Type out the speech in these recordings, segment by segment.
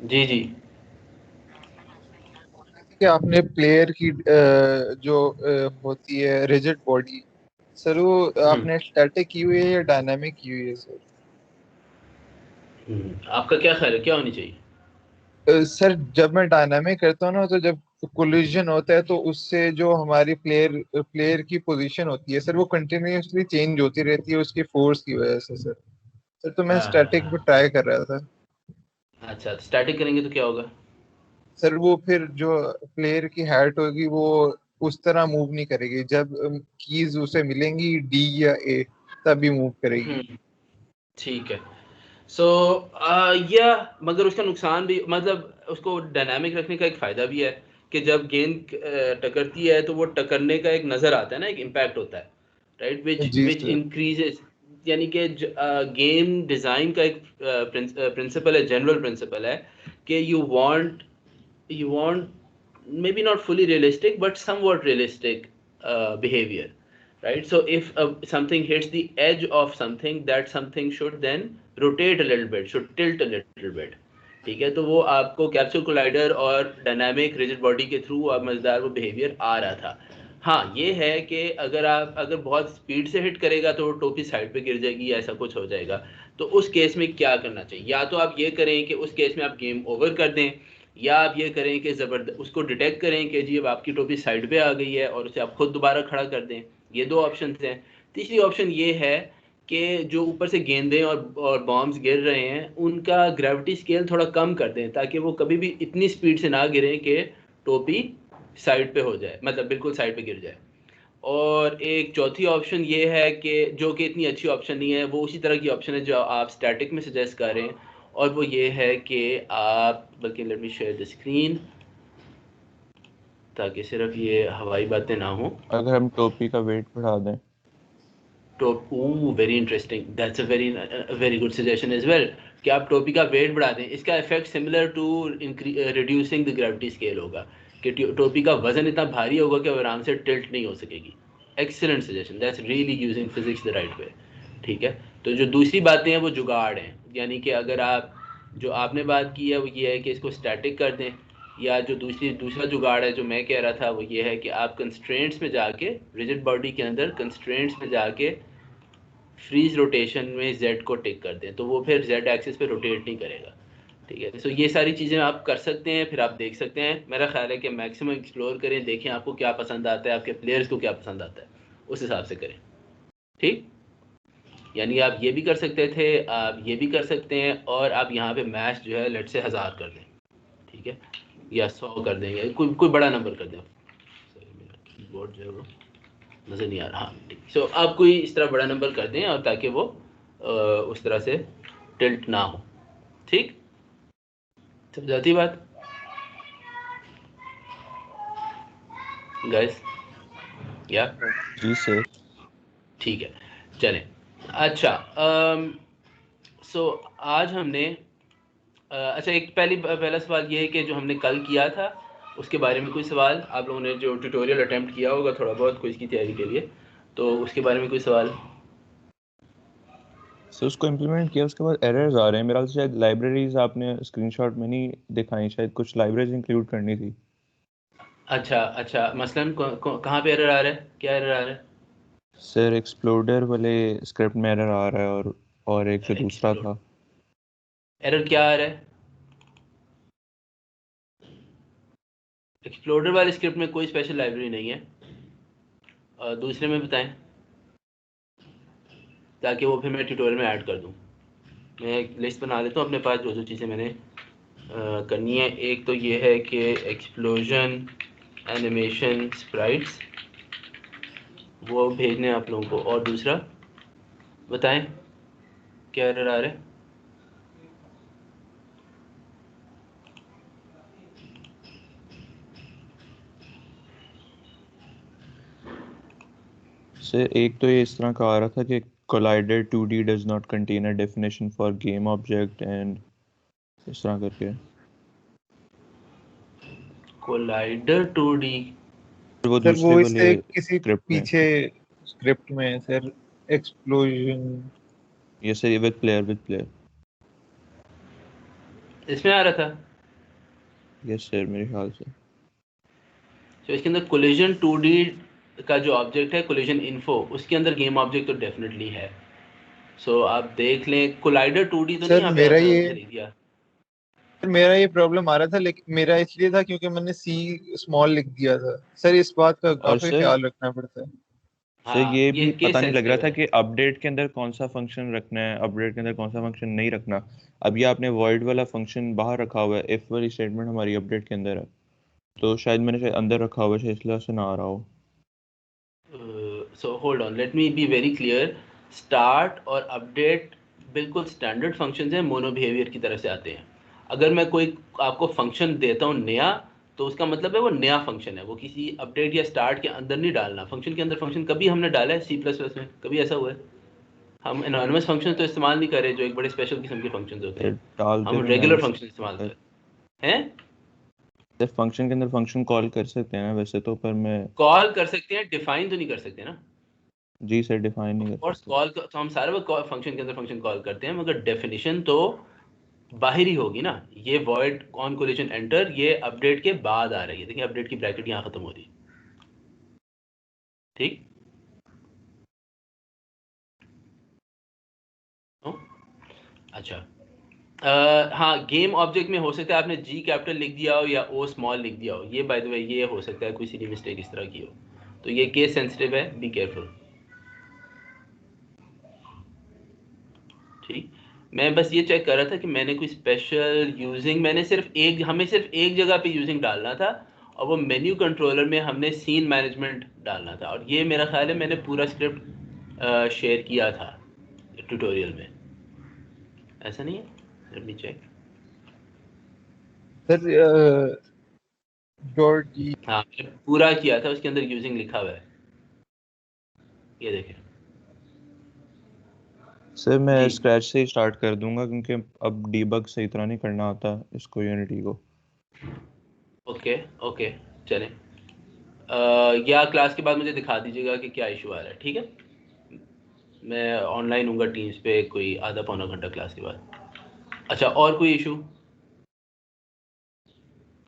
जी जी। कि आपने प्लेयर की जो होती है रिजिड बॉडी, सर वो हम्म आपने स्टैटिक की हुई है या डायनामिक की हुई है सर? आपका क्या ख्याल है, क्या होनी चाहिए? सर जब मैं डायनामिक करता हूँ ना, तो जब कोलिजन होता है तो उससे जो हमारी प्लेयर प्लेयर की पोजीशन होती है सर, वो कंटिन्यूअसली चेंज होती रहती है उसकी फोर्स की वजह से सर। सर तो मैं हाँ हाँ स्टैटिक पे हाँ। ट्राई कर रहा था। अच्छा, तो स्टैटिक करेंगे तो क्या होगा? सर वो फिर जो प्लेयर की हाइट होगी वो उस तरह मूव नहीं करेगी, जब कीज उसे मिलेंगी डी या ए तभी मूव करेगी। हम्म, ठीक है। सो या मगर उसका नुकसान भी, मतलब उसको डायनामिक रखने का एक फ़ायदा भी है कि जब गेंद टकरती है तो वो टकरने का एक नज़र आता है ना, एक इम्पैक्ट होता है, राइट, विच जी विच सर। इंक्रीजेस। यानी कि गेम डिज़ाइन का एक प्रिंसिपल है, जनरल प्रिंसिपल है कि you want maybe not fully realistic but somewhat realistic behavior, right? So if something hits the edge of something, that something should then rotate a little bit, should tilt a little bit. ठीक है, तो वो आपको capsule collider और dynamic rigid body के through अब मजेदार वो बिहेवियर आ रहा था। हाँ, ये है कि अगर बहुत स्पीड से हिट करेगा तो वो टोपी साइड पे गिर जाएगी या ऐसा कुछ हो जाएगा। तो उस केस में क्या करना चाहिए? या तो आप ये करें कि उस केस में आप गेम ओवर कर दें, या आप ये करें कि उसको डिटेक्ट करें कि जी अब आपकी टोपी साइड पे आ गई है और उसे आप खुद दोबारा खड़ा कर दें। ये दो ऑप्शन हैं। तीसरी ऑप्शन ये है कि जो ऊपर से गेंदें और बॉम्ब्स गिर रहे हैं उनका ग्रेविटी स्केल थोड़ा कम कर दें, ताकि वो कभी भी इतनी स्पीड से ना गिरें कि टोपी साइड पे हो जाए, मतलब बिल्कुल साइड पे गिर जाए। और एक चौथी ऑप्शन ये है कि जो कि इतनी अच्छी ऑप्शन नहीं है, वो उसी तरह की ऑप्शन है जो आप स्टैटिक में सजेस्ट कर रहे हैं, और वो ये है कि आप, बल्कि let me share the screen ताकि सिर्फ ये हवाई बातें ना हो। अगर हम टोपी का वेट बढ़ा दें। टोप very interesting, that's a very good suggestion as well, कि आप टोपी का वेट बढ़ा दें। इसका effect similar to reducing the gravity scale होगा, कि टोपी का वजन इतना भारी होगा कि वो आराम से टिल्ट नहीं हो सकेगी। Excellent suggestion, that's really using physics the right way. ठीक है, तो जो दूसरी बातें हैं वो जुगाड़ हैं, यानी कि अगर आप, जो आपने बात की है वो ये है कि इसको स्टैटिक कर दें, या जो दूसरा जुगाड़ है जो मैं कह रहा था वो ये है कि आप कंस्ट्रेंट्स में जाके, रिजिड बॉडी के अंदर कंस्ट्रेंट्स में जाके फ्रीज रोटेशन में जेड को टिक कर दें, तो वो फिर जेड एक्सिस पे रोटेट नहीं करेगा। ठीक है, सो ये सारी चीज़ें आप कर सकते हैं, फिर आप देख सकते हैं। मेरा ख्याल है कि मैक्सिमम एक्सप्लोर करें, देखें आपको क्या पसंद आता है, आपके प्लेयर्स को क्या पसंद आता है, उस हिसाब से करें। ठीक, यानी आप ये भी कर सकते थे, आप ये भी कर सकते हैं, और आप यहाँ पे मैच जो है लेट से 1000 कर दें, ठीक है, या 100 कर देंगे, कोई बड़ा नंबर कर दें। सॉरी, मेरा कीबोर्ड जो है वो नज़र नहीं आ रहा। हाँ ठीक, सो आप कोई इस तरह बड़ा नंबर कर दें, और ताकि वो उस तरह से टिल्ट ना हो। ठीक, समझ आती बात गाइस? या जी सर। ठीक है, चलें। अच्छा, सो आज हमने अच्छा, एक पहला सवाल ये है कि जो हमने कल किया था उसके बारे में कोई सवाल, आप लोगों ने जो ट्यूटोरियल अटेम्प्ट किया होगा थोड़ा बहुत क्विज की तैयारी के लिए, तो उसके बारे में कोई सवाल? सर उसको इम्प्लीमेंट किया उसके बाद एरर्स आ रहे हैं, मेरा ख्याल से शायद लाइब्रेरीज आपने स्क्रीनशॉट में नहीं दिखाई, शायद कुछ लाइब्रेरीज इंक्लूड करनी थी। अच्छा अच्छा, मसलन कहाँ पे एरर आ रहा है, क्या एरर आ रहा है? सर एक्सप्लोडर वाले स्क्रिप्ट में एरर आ रहा है, और एक जो दूसरा एक्सप्लोर, था। एरर क्या आ रहा है? एक्सप्लोरर वाले स्क्रिप्ट में कोई स्पेशल लाइब्रेरी नहीं है। दूसरे में बताएं, ताकि वो फिर मैं ट्यूटोरियल में ऐड कर दूं। मैं एक लिस्ट बना देता हूँ अपने पास, जो जो चीज़ें मैंने करनी है। एक तो ये है कि एक्सप्लोजन एनिमेशन स्प्राइट्स, वो भेजने हैं आप लोगों को। और दूसरा बताएं, क्या एरर आ रहा है? सर एक तो ये इस तरह का आ रहा था कि collider 2D does not contain a definition for game object, and इस तरह करके। Collider 2D? वो सर दूसरे वो वाले इससे किसी स्क्रिप्ट में। पीछे स्क्रिप्ट में है सर, एक्सप्लोजन। ये सर विद प्लेयर इसमें आ रहा था। यस सर, मेरे ख्याल से। तो इसके अंदर कोलिजन 2D का जो ऑब्जेक्ट है कोलिजन इन्फो, उसके अंदर गेम ऑब्जेक्ट तो डेफिनेटली है। सो आप देख लें, कोलाइडर 2D तो नहीं सर यहाँ पे मुझे लिख दिया। मेरा ये प्रॉब्लम आ रहा था, लेकिन मेरा इसलिए था क्योंकि मैंने सी स्मॉल लिख दिया था। सर इस बात का और काफी सर ख्याल रखना पड़ता है। सर हाँ, ये ये भी केस पता नहीं लग रहा सेंसिटिव था है। कि अपडेट के अंदर कौन सा फंक्शन रखना है, अपडेट के अंदर कौन सा फंक्शन नहीं रखना। अब ये आपने वॉइड वाला फंक्शन बाहर रखा हुआ है, इफ वाली स्टेटमेंट हमारी अपडेट के अंदर है, तो शायद मैंने शायद अंदर रखा हुआ है, शायद इसलिए से ना आ रहा हो। So hold on, let me be very clear. Start और अपडेट बिल्कुल स्टैंडर्ड फंक्शंस हैं, मोनो बिहेवियर की तरफ से आते हैं। अगर मैं कोई आपको फंक्शन देता हूँ नया, तो उसका मतलब है वो नया फंक्शन है, वो किसी अपडेट या स्टार्ट के अंदर नहीं डालना। फंक्शन के अंदर फंक्शन कभी हमने डाला है C++ में? कभी ऐसा हुआ है? हम एनॉनिमस फंक्शन तो इस्तेमाल नहीं कर रहे, जो एक बड़े स्पेशल किस्म के फंक्शन होते सर हैं। डालते हम तो हैं रेगुलर वैसे। फंक्शन इस्तेमाल सर कर रहे हैं। सर फंक्शन के अंदर फंक्शन कॉल कर सकते हैं ना वैसे तो, पर मैं। कॉल कर सकते हैं, डिफाइन तो नहीं कर सकते ना। जी सर, डिफाइन नहीं कर और सकते। कॉल तो हम सारे वक्त फंक्शन के अंदर फंक्शन कॉल करते हैं, मगर डेफिनेशन तो बाहरी होगी ना। ये वॉइड ऑन कोलिजन एंटर ये अपडेट के बाद आ रही है। देखिए अपडेट की ब्रैकेट यहाँ खत्म हो रही है। ठीक। हो? अच्छा। हाँ, गेम ऑब्जेक्ट में हो सकता है आपने G कैपिटल लिख दिया हो या O स्मॉल लिख दिया हो। ये बाय द वे ये हो सकता है कोई सी मिस्टेक इस तरह की हो, तो ये केस सेंसिटिव है, बी केयरफुल। ठीक। मैं बस ये चेक कर रहा था कि मैंने कोई स्पेशल यूजिंग, मैंने हमें सिर्फ एक जगह पे यूजिंग डालना था, और वो मेन्यू कंट्रोलर में हमने सीन मैनेजमेंट डालना था। और ये मेरा ख्याल है मैंने पूरा स्क्रिप्ट शेयर किया था ट्यूटोरियल में, ऐसा नहीं है? Let me check. Sir dot जी। हाँ, मैंने पूरा किया था, उसके अंदर यूजिंग लिखा हुआ है, ये देखें। सर मैं जी। स्क्रैच से ही स्टार्ट कर दूंगा, क्योंकि अब डीबग सही तरह नहीं करना आता इसको, यूनिटी को। ओके ओके, चलें। या क्लास के बाद मुझे दिखा दीजिएगा कि क्या इशू आ रहा है, ठीक है? मैं ऑनलाइन हूँगा टीम्स पे कोई आधा पौना घंटा क्लास के बाद। अच्छा, और कोई इशू,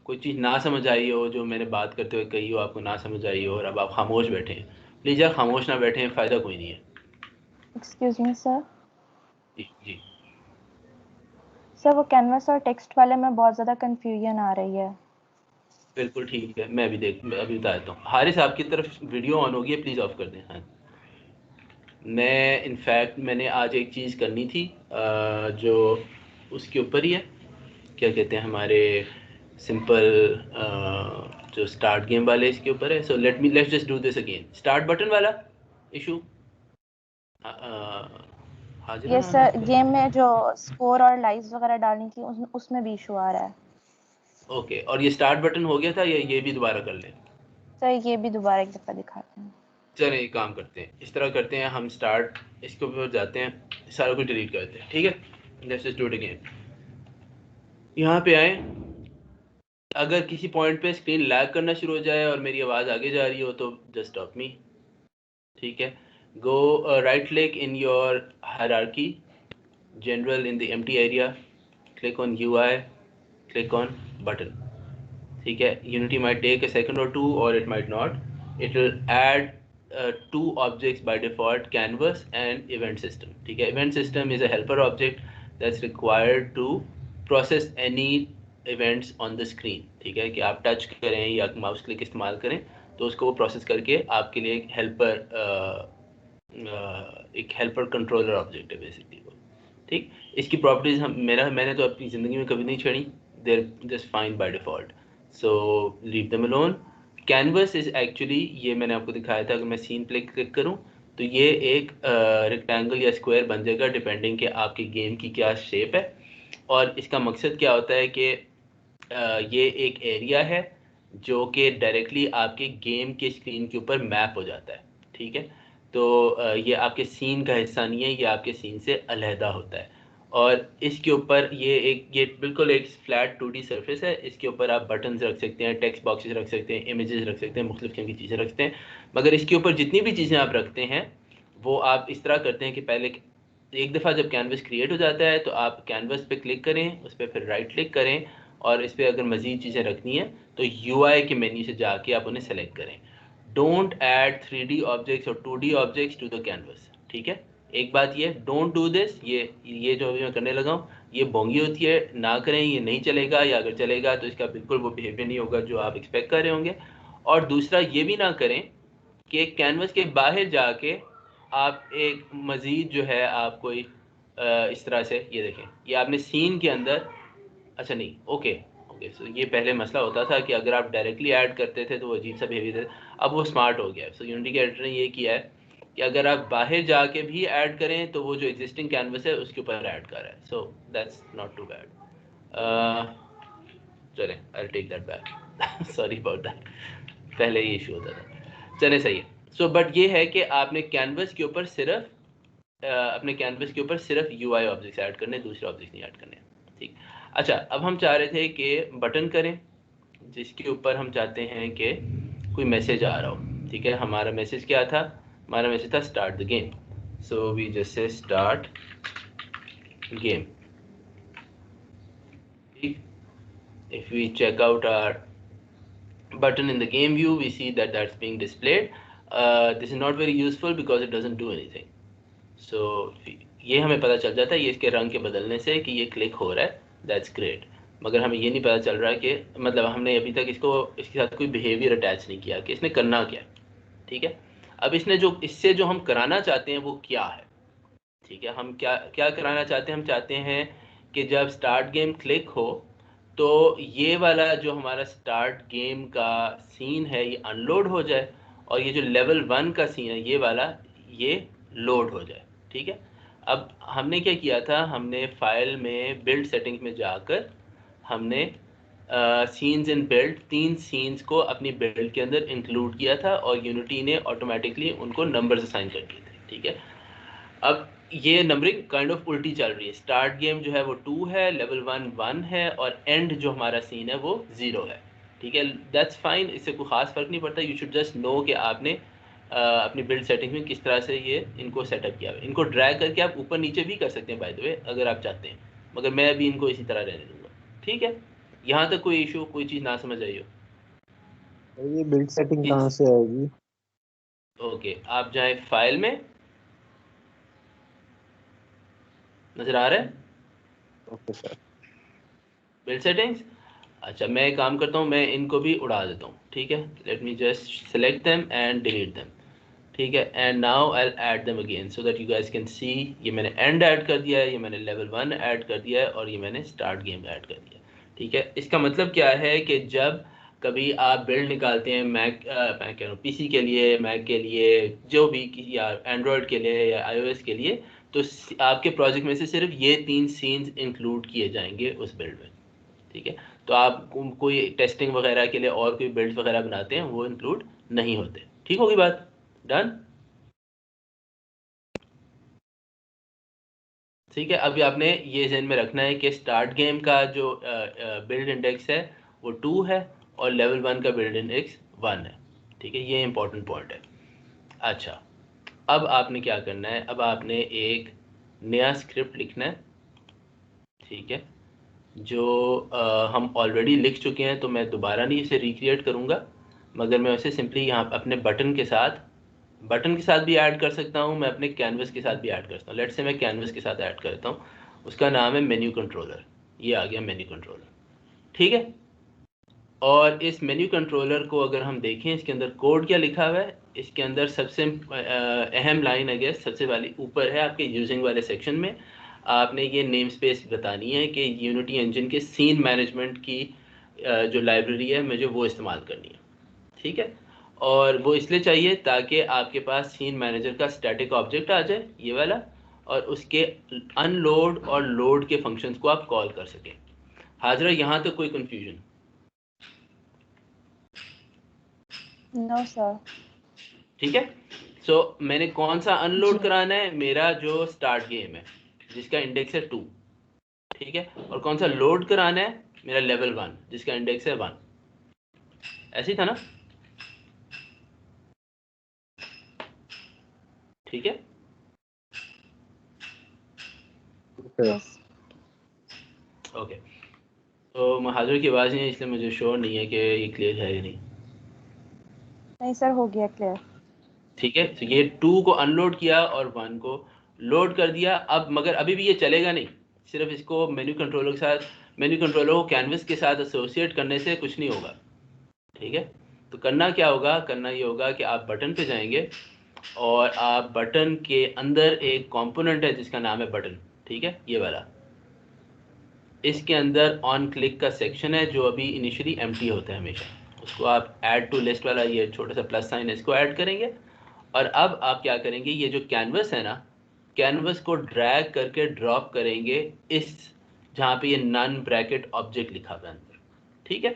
कोई चीज़ ना समझ आई हो जो मैंने बात करते हुए कही हो, आपको ना समझ आई हो और अब आप खामोश बैठे हैं? प्लीज़ यार खामोश ना बैठे हैं, फ़ायदा कोई नहीं है। Excuse me sir. जी जी। सर वो कैनवस और टेक्स्ट वाले में बहुत ज़्यादा कंफ्यूजन आ रही है। बिल्कुल ठीक है, मैं अभी बता देता हूँ। हारिस आपकी तरफ वीडियो ऑन होगी है, प्लीज़ ऑफ कर दें। हाँ, मैं इनफैक्ट मैंने आज एक चीज़ करनी थी जो उसके ऊपर ही है, क्या कहते हैं, हमारे सिंपल जो स्टार्ट गेम वाले इसके ऊपर है। So let's just do this again. Start button वाला इशू हाजिर ये ना सर इस पर। गेम में जो स्कोर और लाइव्स वगैरह डालनी थी उसमें भी इशू आ रहा है। ओके, और ये स्टार्ट बटन हो गया था या ये भी दोबारा कर लें? सर ये भी दोबारा एक दफ़ा दिखाते हैं। चलें एक काम करते हैं, इस तरह करते हैं, हम स्टार्ट इसके ऊपर जाते हैं, सारा कुछ डिलीट करते हैं, ठीक है? Let's just do it again. यहाँ पे आए, अगर किसी पॉइंट पे स्क्रीन लैग करना शुरू हो जाए और मेरी आवाज़ आगे जा रही हो तो जस्ट स्टॉप मी, ठीक है? Go right click in your hierarchy, general in the empty area, click on UI, click on button, ठीक है? Unity might take a second or two or it might not. It will add two objects by default, canvas and event system, ठीक है? Event system is a helper object that's required to process any events on the screen, ठीक है? कि आप touch करें या mouse click इस्तेमाल करें तो उसको वो प्रोसेस करके आपके लिए एक हेल्पर कंट्रोलर ऑब्जेक्ट है बेसिकली वो, ठीक? इसकी प्रॉपर्टीज़ मैंने तो अपनी ज़िंदगी में कभी नहीं छेड़ी, there just fine by default, so leave them alone. Canvas is actually, ये मैंने आपको दिखाया था, अगर मैं सीन पे क्लिक करूँ तो ये एक रेक्टेंगल या स्क्वायर बन जाएगा डिपेंडिंग कि आपकी गेम की क्या शेप है। और इसका मकसद क्या होता है कि ये एक एरिया है जो कि डायरेक्टली आपके गेम के स्क्रीन के ऊपर मैप हो जाता है, ठीक है? तो ये आपके सीन का हिस्सा नहीं है, ये आपके सीन से अलहदा होता है। और इसके ऊपर ये बिल्कुल एक फ्लैट 2D सरफेस है, इसके ऊपर आप बटन्स रख सकते हैं, टेक्स्ट बॉक्सेस रख सकते हैं, इमेजेस रख सकते हैं, मुख्तलिफ किस्म की चीज़ें रखते हैं। मगर इसके ऊपर जितनी भी चीज़ें आप रखते हैं वो आप इस तरह करते हैं कि पहले एक दफ़ा जब कैनवस क्रिएट हो जाता है तो आप कैनवस पे क्लिक करें, उस पर फिर राइट क्लिक करें और इस पर अगर मज़ीद चीज़ें रखनी है तो UI के मेन्यू से जाके आप उन्हें सेलेक्ट करें। डोंट ऐड 3D ऑब्जेक्ट्स और 2D objects to the canvas, ठीक है। एक बात ये, डोंट डू दिस, ये जो अभी मैं करने लगा हूँ ये बोंगी होती है, ना करें, ये नहीं चलेगा, या अगर चलेगा तो इसका बिल्कुल वो बिहेवियर नहीं होगा जो आप एक्सपेक्ट कर रहे होंगे। और दूसरा ये भी ना करें कि कैनवस के बाहर जाके आप एक मज़ीद जो है आप कोई इस तरह से, ये देखें ये आपने सीन के अंदर, अच्छा नहीं, ओके ओके, सो ये पहले मसला होता था कि अगर आप डायरेक्टली ऐड करते थे तो वो अजीब सा बिहेवियर था, अब वो स्मार्ट हो गया है। सो यूनिटी के एडिटर ने ये किया है कि अगर आप बाहर जाके भी ऐड करें तो वो जो एग्जिस्टिंग कैनवस है उसके ऊपर ऐड कर रहा है। So that's not too bad. चलें, I take that back, sorry about that, पहले ये इशू होता था। चलें, सही है। सो बट ये है कि आपने कैनवस के ऊपर सिर्फ अपने कैनवस के ऊपर सिर्फ UI ऑब्जेक्ट्स ऐड करने, दूसरे ऑब्जेक्ट्स नहीं ऐड करने, ठीक। अच्छा, अब हम चाह रहे थे कि बटन करें जिसके ऊपर हम चाहते हैं कि कोई मैसेज आ रहा हो, ठीक है। हमारा मैसेज क्या था? हमारा मैसेज था start the game, so we just say start game, ठीक। if we check out our button in the game view, we see that that's being displayed. This is not very useful because it doesn't do anything. So ये हमें पता चल जाता है ये इसके रंग के बदलने से कि ये क्लिक हो रहा है, दैट्स ग्रेट। मगर हमें ये नहीं पता चल रहा है कि मतलब हमने अभी तक इसके साथ कोई बिहेवियर अटैच नहीं किया कि इसने करना क्या है, ठीक है। अब इसने जो इससे जो हम कराना चाहते हैं वो क्या है, ठीक है। हम क्या क्या कराना चाहते हैं? हम चाहते हैं कि जब स्टार्ट गेम क्लिक हो तो ये वाला जो हमारा स्टार्ट गेम का सीन है ये अनलोड हो जाए, और ये जो लेवल 1 का सीन है ये वाला ये लोड हो जाए, ठीक है। अब हमने क्या किया था, हमने फाइल में बिल्ड सेटिंग्स में जाकर हमने सीन्स इन बिल्ड 3 सीन्स को अपनी बिल्ड के अंदर इंक्लूड किया था और यूनिटी ने ऑटोमेटिकली उनको नंबर्स असाइन कर दिए थे, ठीक है। अब ये नंबरिंग काइंड ऑफ उल्टी चल रही है। स्टार्ट गेम जो है वो 2 है, लेवल 1 1 है, और एंड जो हमारा सीन है वो 0 है, ठीक है। दैट्स फाइन, इससे कोई ख़ास फ़र्क नहीं पड़ता। यू शुड जस्ट नो कि आपने अपनी बिल्ड सेटिंग में किस तरह से ये इनको सेटअप किया है। इनको ड्रैग करके आप ऊपर नीचे भी कर सकते हैं बाय द वे, अगर आप चाहते हैं, मगर मैं अभी इनको इसी तरह रहने दूँगा, ठीक है। यहाँ तक कोई इशू, कोई चीज़ ना समझ आई हो? ये बिल्ड सेटिंग कहाँ इस से आएगी? ओके, आप जाएँ फाइल में, नज़र आ रहा है ओके सर। Build settings. अच्छा, मैं एक काम करता हूँ, मैं इनको भी उड़ा देता हूँ, ठीक है। Let me just select them and delete them, ठीक है। And now I will add them again so that you guys can see. ये मैंने एंड ऐड कर दिया है, ये मैंने लेवल 1 ऐड कर दिया है, और ये मैंने स्टार्ट गेम ऐड कर दिया, ठीक है। इसका मतलब क्या है कि जब कभी आप बिल्ड निकालते हैं मैं कह रहा हूँ PC के लिए, मैक के लिए, जो भी, या एंड्रॉयड के लिए या iOS के लिए, तो आपके प्रोजेक्ट में से सिर्फ ये 3 सीन्स इंक्लूड किए जाएंगे उस बिल्ड में, ठीक है। तो आप कोई टेस्टिंग वगैरह के लिए और कोई बिल्ड वगैरह बनाते हैं वो इंक्लूड नहीं होते, ठीक होगी बात? डन, ठीक है। अभी आपने ये ज़हन में रखना है कि स्टार्ट गेम का जो बिल्ड इंडेक्स है वो 2 है, और लेवल 1 का बिल्ड इंडेक्स 1 है, ठीक है। ये इंपॉर्टेंट पॉइंट है। अच्छा, अब आपने क्या करना है, अब आपने एक नया स्क्रिप्ट लिखना है, ठीक है, जो हम ऑलरेडी लिख चुके हैं, तो मैं दोबारा नहीं इसे रिक्रिएट करूँगा, मगर मैं उसे सिंपली यहाँ अपने बटन के साथ भी ऐड कर सकता हूँ, मैं अपने कैनवस के साथ भी ऐड कर सकता हूँ। लेट्स से मैं कैनवस के साथ ऐड करता हूँ, उसका नाम है मेन्यू कंट्रोलर। ये आ गया मेन्यू कंट्रोलर, ठीक है। और इस मेन्यू कंट्रोलर को अगर हम देखें, इसके अंदर कोड क्या लिखा हुआ है, इसके अंदर सबसे अहम लाइन है गैस, सबसे वाली ऊपर है आपके यूजिंग वाले सेक्शन में, आपने ये नेम स्पेस बतानी है कि यूनिटी इंजन के सीन मैनेजमेंट की जो लाइब्रेरी है मुझे वो इस्तेमाल करनी है, ठीक है। और वो इसलिए चाहिए ताकि आपके पास सीन मैनेजर का स्टैटिक ऑब्जेक्ट आ जाए, ये वाला, और उसके अनलोड और लोड के फंक्शंस को आप कॉल कर सकें। हाजरा, यहाँ तक कोई कंफ्यूजन? No sir. ठीक है। सो मैंने कौन सा अनलोड जी। कराना है? मेरा जो स्टार्ट गेम है जिसका इंडेक्स है 2, ठीक है। और कौन सा लोड कराना है? मेरा लेवल 1 जिसका इंडेक्स है 1। ऐसे ही था ना? ठीक है। सर। यस। ओके, तो महाजर की आवाज़ नहीं है, इसलिए मुझे श्योर नहीं है कि ये क्लियर है या नहीं। नहीं सर, हो गया क्लियर। ठीक है, तो ये 2 को अनलोड किया और 1 को लोड कर दिया। अब मगर अभी भी ये चलेगा नहीं, सिर्फ इसको मेन्यू कंट्रोलर के साथ, मेन्यू कंट्रोलर को कैनवस के साथ एसोसिएट करने से कुछ नहीं होगा। ठीक है, तो करना क्या होगा, करना ये होगा कि आप बटन पे जाएंगे और आप बटन के अंदर एक कंपोनेंट है जिसका नाम है बटन। ठीक है, ये वाला, इसके अंदर ऑन क्लिक का सेक्शन है जो अभी इनिशियली एम्प्टी होता है हमेशा, उसको आप ऐड टू लिस्ट वाला ये छोटा सा प्लस साइन है, इसको ऐड करेंगे। और अब आप क्या करेंगे, ये जो कैनवस है ना, कैनवस को ड्रैग करके ड्रॉप करेंगे इस जहाँ पे ये नन ब्रैकेट ऑब्जेक्ट लिखा हुआ है अंदर। ठीक है,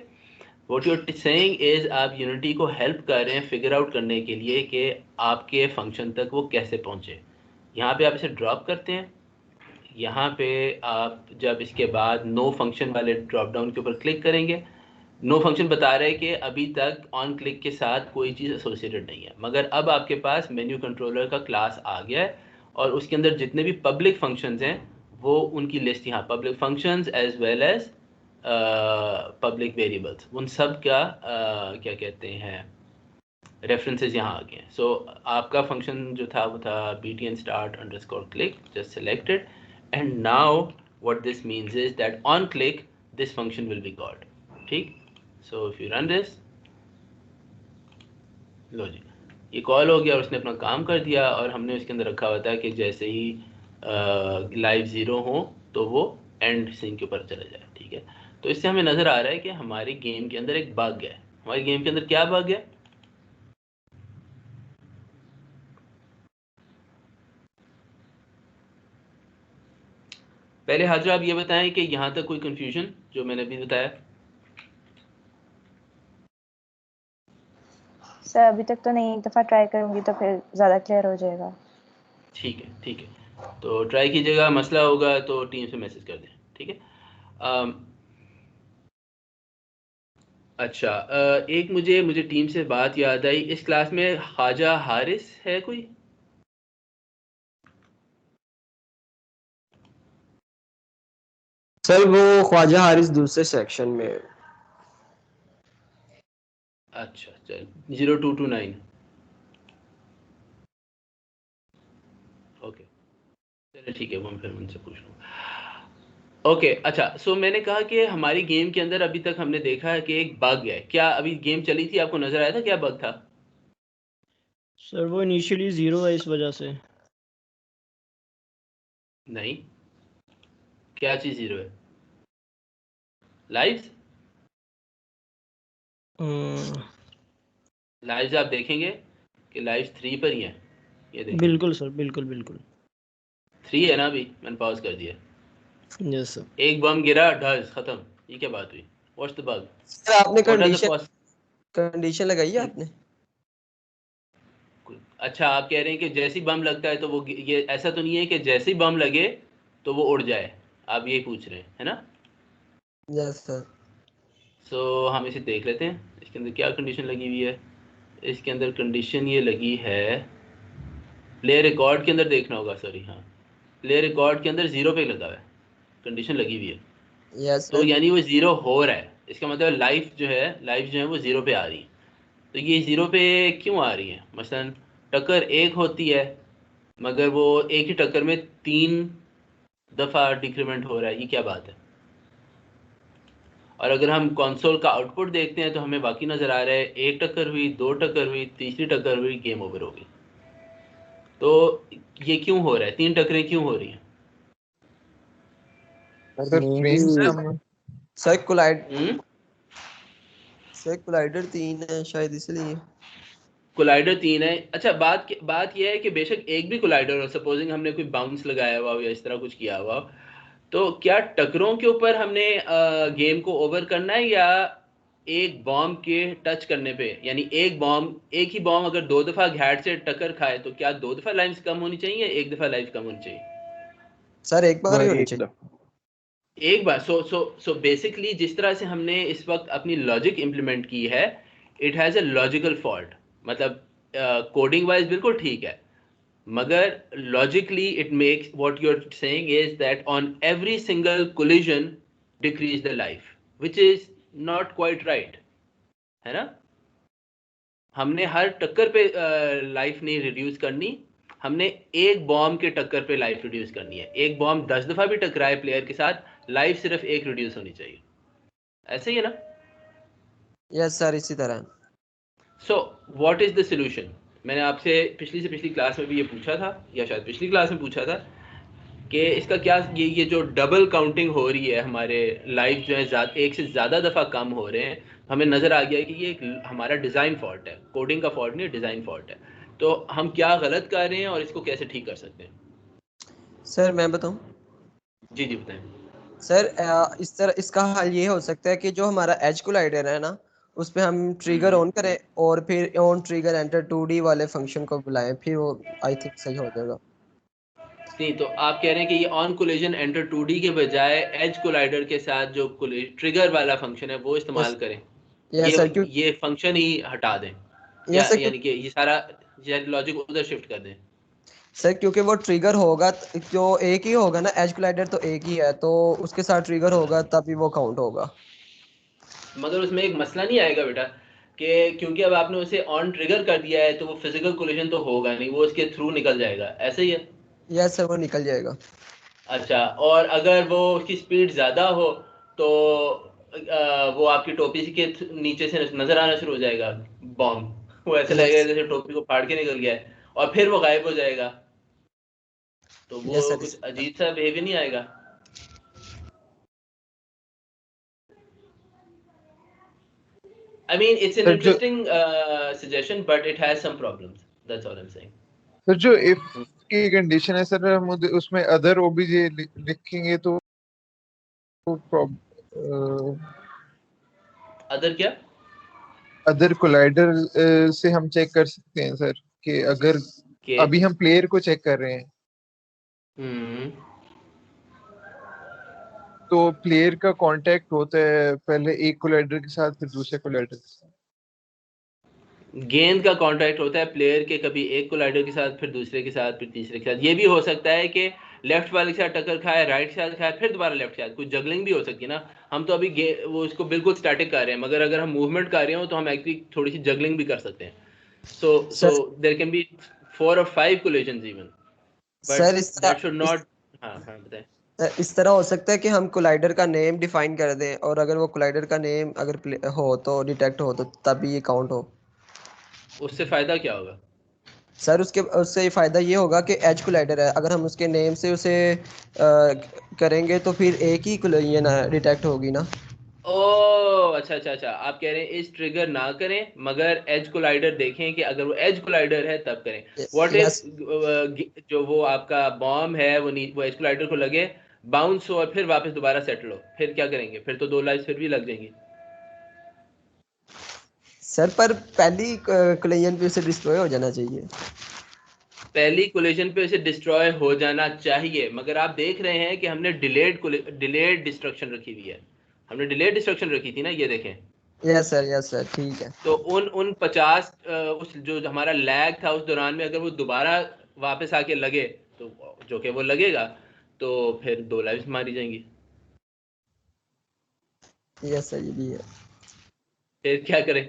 what you are saying is आप यूनिटी को हेल्प कर रहे हैं फिगर आउट करने के लिए कि आपके फंक्शन तक वो कैसे पहुँचे। यहाँ पे आप इसे ड्रॉप करते हैं, यहाँ पे आप जब इसके बाद नो फंक्शन वाले ड्रॉप डाउन के ऊपर क्लिक करेंगे, नो फंक्शन बता रहे हैं कि अभी तक ऑन क्लिक के साथ कोई चीज़ एसोसिएटेड नहीं है, मगर अब आपके पास मेन्यू कंट्रोलर का क्लास आ गया है और उसके अंदर जितने भी पब्लिक फंक्शंस हैं वो उनकी लिस्ट यहाँ, public functions as well as public variables, उन सब का क्या कहते हैं रेफरेंसेस यहाँ आ गए हैं। सो आपका फंक्शन जो था वो था btn start underscore click, just selected, and now what this means is that on click this function will be called. ठीक, so if you run this, लो जी ये कॉल हो गया और उसने अपना काम कर दिया और हमने उसके अंदर रखा हुआ था कि जैसे ही लाइव 0 हो तो वो एंड सिंक के ऊपर चला जाए। ठीक है, तो इससे हमें नज़र आ रहा है कि हमारी गेम के अंदर एक बग है। हमारी गेम के अंदर क्या बग है, पहले हाजिर आप ये बताएं कि यहाँ तक कोई कंफ्यूजन जो मैंने अभी बताया। सर अभी तक तो नहीं, एक दफ़ा ट्राई करूंगी तो फिर ज़्यादा क्लियर हो जाएगा। ठीक है, ठीक है, तो ट्राई कीजिएगा, मसला होगा तो टीम से मैसेज कर दें। ठीक है, अच्छा, एक मुझे टीम से बात याद आई, इस क्लास में ख्वाजा हारिस है कोई? सर वो ख्वाजा हारिस दूसरे सेक्शन में है। अच्छा चल 0229, ओके चलिए ठीक है, वो मैं फिर उनसे पूछ लूँ। ओके अच्छा, सो मैंने कहा कि हमारी गेम के अंदर अभी तक हमने देखा है कि एक बग है। क्या अभी गेम चली थी आपको नजर आया था क्या बग था? सर वो इनिशियली 0 है इस वजह से। नहीं, क्या चीज़ 0 है? लाइव्स, लाइव्स आप देखेंगे कि लाइव्स 3 पर ही हैं, ये देखिए बिल्कुल सर, बिल्कुल बिल्कुल 3 है ना, अभी मैंने पॉज कर दिया, यस सर। एक बम गिरा ढस खत्म, ये क्या बात हुई? What's the bug? सर आपने व्हाट आर द कंडीशन लगाई है आपने? अच्छा, आप कह रहे हैं कि जैसे ही बम लगता है तो वो ये ऐसा तो नहीं है कि जैसे ही बम लगे तो वो उड़ जाए, आप यही पूछ रहे हैं है ना? Yes sir. सो हम इसे देख लेते हैं इसके अंदर क्या कंडीशन लगी हुई है। इसके अंदर कंडीशन ये लगी है, प्ले रिकॉर्ड के अंदर देखना होगा, सॉरी हाँ, प्ले रिकॉर्ड के अंदर 0 पे लगा हुआ है, कंडीशन लगी हुई है, यस तो सर। यानी वो 0 हो रहा है, इसका मतलब लाइफ जो है वो 0 पे आ रही है। तो ये 0 पे क्यों आ रही है? मसलन टक्कर 1 होती है मगर वो एक ही टक्कर में 3 दफ़ा डिक्रीमेंट हो रहा है, ये क्या बात है? और अगर हम कंसोल का आउटपुट देखते हैं तो हमें बाकी नज़र आ रहा है 1 टक्कर हुई, 2 टक्कर हुई, तीसरी टक्कर हुई, गेम ओवर हो गई। तो ये क्यों हो रहा है, 3 टक्करें क्यों हो रही हैं? सर फ्रेम्स कम सर कोलाइडर 3 है शायद इसलिए। कोलाइडर 3 है। अच्छा, बात यह है कि बेशक एक भी कोलाइडर हो, सपोजिंग हमने कोई बाउंस लगाया हुआ हो या इस तरह कुछ किया हुआ हो, तो क्या टक्करों के ऊपर हमने गेम को ओवर करना है या एक बॉम्ब के टच करने पे? यानी एक ही बॉम्ब अगर 2 दफ़ा घैट से टक्कर खाए तो क्या 2 दफ़ा लाइफ कम होनी चाहिए या 1 दफ़ा लाइफ कम होनी चाहिए? सर एक बार ही होनी एक चाहिए। एक बार। सो बेसिकली जिस तरह से हमने इस वक्त अपनी लॉजिक इम्प्लीमेंट की है, it has a logical fault. मतलब कोडिंग वाइज बिल्कुल ठीक है मगर logically it makes, what you are saying is that on every single collision decrease the life. which is not quite right, है ना? हमने हर टक्कर पे लाइफ नहीं रिड्यूस करनी, हमने एक बॉम्ब के टक्कर पे लाइफ रिड्यूस करनी है। एक बॉम्ब 10 दफ़ा भी टकराए प्लेयर के साथ, लाइफ सिर्फ एक रिड्यूस होनी चाहिए। ऐसे ही है ना? यस सर, इसी तरह। So what is the solution? मैंने आपसे पिछली क्लास में भी ये पूछा था, या शायद पिछली क्लास में पूछा था कि इसका क्या, ये जो डबल काउंटिंग हो रही है, हमारे लाइफ जो है एक से ज़्यादा दफ़ा कम हो रहे हैं, हमें नज़र आ गया कि ये एक हमारा डिज़ाइन फॉल्ट है, कोडिंग का फॉल्ट नहीं, डिज़ाइन फॉल्ट है। तो हम क्या गलत कर रहे हैं और इसको कैसे ठीक कर सकते हैं? सर मैं बताऊं? जी जी बताएं। सर इस तरह इसका हल ये हो सकता है कि जो हमारा एज कोलाइडर है ना, उस पे हम ट्रिगर ऑन करें और फिर ऑन ट्रिगर एंटर 2D वाले फंक्शन को बुलाएं, फिर वो आई थिंक सही हो जाएगा। नहीं, तो आप कह रहे हैं कि ये ऑन कोलिजन एंटर 2D के बजाय एज कोलाइडर के साथ जो ट्रिगर वाला फंक्शन है वो इस्तेमाल करें, यस सर, क्यों? ये फंक्शन ही हटा दें, या यस सर, यानी कि ये सारा लॉजिक उधर शिफ्ट कर दें? सर क्योंकि वो ट्रिगर होगा जो एक ही होगा ना, एज कोलाइडर तो एक ही है, तो उसके साथ ट्रिगर होगा तभी वो काउंट होगा। मगर उसमें एक मसला नहीं आएगा बेटा कि क्योंकि अब आपने उसे ऑन ट्रिगर कर दिया है तो वो फिजिकल कोलिजन तो होगा नहीं, वो उसके थ्रू निकल जाएगा, ऐसे ही है? यस सर, वो निकल जाएगा। अच्छा, और अगर वो उसकी स्पीड ज़्यादा हो तो वो आपकी टोपी के नीचे से नज़र आना शुरू हो जाएगा बॉम्ब, वो ऐसे लगेगा यस जैसे टोपी को फाड़ के निकल गया है, और फिर वो गायब हो जाएगा, तो वो यस सर, कुछ अजीब सा बिहेवियर नहीं आएगा? I mean, it's an sir जो interesting suggestion, but it has some problems. That's all I'm saying. Sir जो इफ की कंडीशन है सर, हम उसमें अदर ओबीजे लिखेंगे तो अदर क्या? अदर कोलाइडर से हम चेक कर सकते हैं सर कि अगर के अभी हम प्लेयर को चेक कर रहे हैं तो प्लेयर का कांटेक्ट होता है पहले एक कोलाइडर के साथ फिर दूसरे कोलाइडर के साथ। गेंद का कांटेक्ट होता है प्लेयर के कभी एक कोलाइडर के साथ, फिर दूसरे के साथ, फिर तीसरे के साथ। ये भी हो सकता है कि लेफ्ट वाले के साथ टक्कर खाए, राइट के साथ खाए, फिर दोबारा लेफ्ट के साथ। कुछ जगलिंग भी हो सकती है ना। हम तो अभी वो इसको बिल्कुल स्टैटिक कर रहे हैं, मगर अगर हम मूवमेंट कर रहे हो तो हम एक्चुअली थोड़ी सी जगलिंग भी कर सकते हैं। So there can be 4 or 5 collisions even, sir but इस दैट शुड तरह नॉट। हाँ हाँ बताएं। इस तरह हो सकता है कि हम कोलाइडर का नेम डिफाइन कर दें, और अगर वो कोलाइडर का नेम अगर हो तो डिटेक्ट हो तो तभी ये काउंट हो। उससे फायदा क्या होगा? सर उससे फ़ायदा ये होगा कि एज कोलाइडर है, अगर हम उसके नेम से उसे करेंगे तो फिर एक ही ये ना डिटेक्ट होगी ना। ओह अच्छा अच्छा अच्छा, आप कह रहे हैं इस ट्रिगर ना करें मगर एज कोलाइडर देखें कि अगर वो एज कोलाइडर है तब करें। व्हाट यस इफ जो वो आपका बॉम्ब है वो एज कोलाइडर को लगे, बाउंस हो और फिर वापस दोबारा सेटल हो, फिर क्या करेंगे? फिर तो 2 लाइफ फिर भी लग जाएंगी। सर, पर पहली कोलिजन पे उसे डिस्ट्रॉय हो जाना चाहिए। पहली कोलिजन पे उसे डिस्ट्रॉय हो जाना चाहिए, मगर आप देख रहे हैं कि हमने डिलेड डिस्ट्रक्शन रखी हुई है। हमने डिलेड डिस्ट्रक्शन रखी थी ना, ये देखें। यस सर, ठीक है। तो उन 50 उस जो हमारा लैग था उस दौरान में अगर वो दोबारा वापस आके लगे, तो जो कि वो लगेगा, तो फिर 2 लाइव्स मारी जाएंगी। यस सर, ये भी है। फिर क्या करें?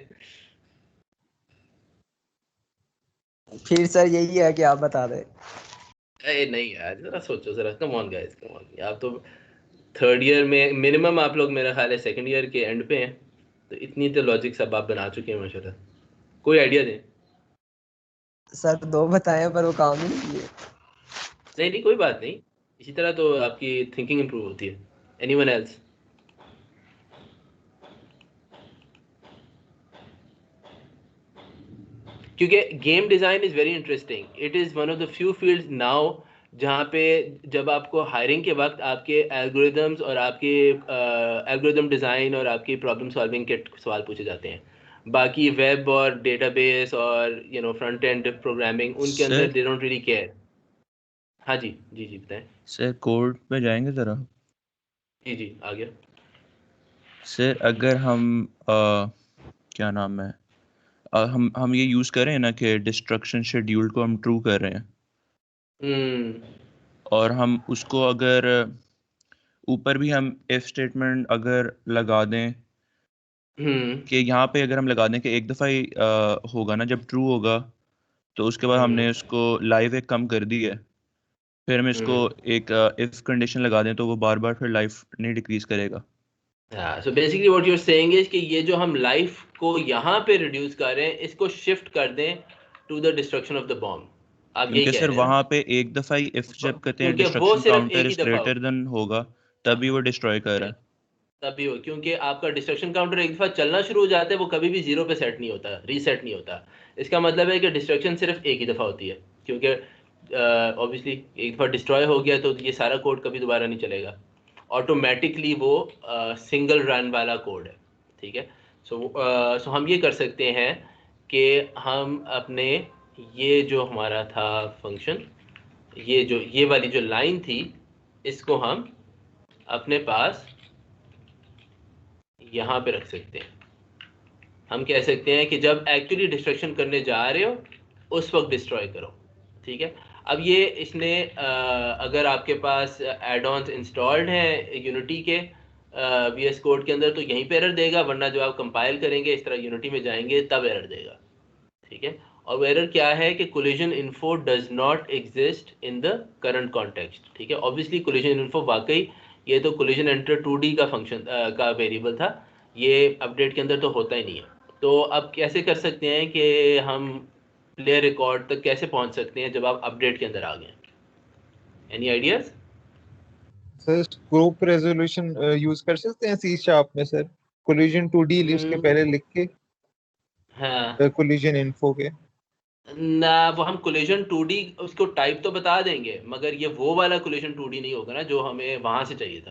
फिर सर यही है कि आप बता दें। अरे नहीं यार, जरा सोचो, जरा come on guys, come on. आप तो 3rd ईयर में मिनिमम, आप लोग मेरा ख्याल है 2nd ईयर के एंड पे हैं, तो इतनी तो लॉजिक सब आप बना चुके हैं माशाल्लाह। कोई आइडिया दें? सर 2 बताए पर वो काम ही नहीं किए। नहीं नहीं, कोई बात नहीं, इसी तरह तो आपकी थिंकिंग इंप्रूव होती है। Anyone else? क्योंकि game design is very interesting. It is one of the few fields now जहाँ पे जब आपको हायरिंग के वक्त आपके एल्गोरिदम्स और आपके एल्गोरिदम डिज़ाइन और आपकी प्रॉब्लम सॉल्विंग के सवाल पूछे जाते हैं। बाकी वेब और डेटाबेस और फ्रंट एंड प्रोग्रामिंग, उनके अंदर sir they don't really care. हाँ जी जी जी बताएं। सर कोड पे जाएंगे ज़रा। जी जी आ गया। सर अगर हम क्या नाम है, हम ये यूज़ करें ना कि डिस्ट्रक्शन शेड्यूल को हम ट्रू कर रहे हैं, और हम उसको अगर ऊपर भी हम इफ स्टेटमेंट अगर लगा दें कि यहाँ पे अगर हम लगा दें कि एक दफ़ा ही होगा ना जब ट्रू होगा, तो उसके बाद हमने उसको लाइव एक कम कर दी है, फिर हम इसको एक इफ कंडीशन लगा दें तो वो बार बार फिर लाइफ नहीं डिक्रीज करेगा। So basically what you are saying is कि ये जो हम लाइफ को यहाँ पे रिड्यूस कर रहे हैं इसको शिफ्ट कर दें to the destruction of the bomb. आप यही क्योंकि कह सर रहे हैं ना? वहाँ पे एक दफ़ा ही इफ जब कहते हैं क्योंकि वो डिस्ट्रक्शन सिर्फ काउंटर एक ही इज दफा ग्रेटर देन होगा तभी वो डिस्ट्रॉय कर रहा है। तभी हो, क्योंकि आपका डिस्ट्रक्शन काउंटर एक दफा चलना शुरू हो जाता है, वो कभी भी 0 पे सेट नहीं होता, रीसेट नहीं होता। इसका मतलब है कि डिस्ट्रक्शन सिर्फ एक ही दफ़ा होती है, क्योंकि ऑब्वियसली एक दफ़ा डिस्ट्रॉय हो गया तो ये सारा कोड कभी दोबारा नहीं चलेगा। ऑटोमेटिकली वो सिंगल रन वाला कोड है, ठीक है। सो हम ये कर सकते हैं कि हम अपने ये जो हमारा था फंक्शन, ये वाली जो लाइन थी, इसको हम अपने पास यहाँ पे रख सकते हैं। हम कह सकते हैं कि जब एक्चुअली डिस्ट्रक्शन करने जा रहे हो उस वक्त डिस्ट्रॉय करो, ठीक है। अब ये इसने अगर आपके पास एड ऑन्स इंस्टॉल्ड हैं यूनिटी के VS कोड के अंदर तो यहीं पे एरर देगा, वरना जो आप कंपाइल करेंगे इस तरह यूनिटी में जाएंगे तब एरर देगा, ठीक है। और वो एरर क्या है कि collision info does not exist in the current context, ठीक है। ऑब्वियसली कोलिजन इन्फो वाकई ये तो कोलिजन एंटर 2D का फंक्शन का वेरिएबल था, ये अपडेट के अंदर तो होता ही नहीं है। तो अब कैसे कर सकते हैं कि हम प्लेयर रिकॉर्ड तक कैसे पहुंच सकते हैं जब आप अपडेट के अंदर आ गए? Any ideas? Sir scope resolution use कर सकते हैं सी शार्प में सर, कोलिजन 2D उसके पहले लिख के हाँ कोलिजन इन्फो के। ना, वो हम कोलिजन 2D उसको टाइप तो बता देंगे, मगर ये वो वाला कोलिजन 2D नहीं होगा ना जो हमें वहां से चाहिए था,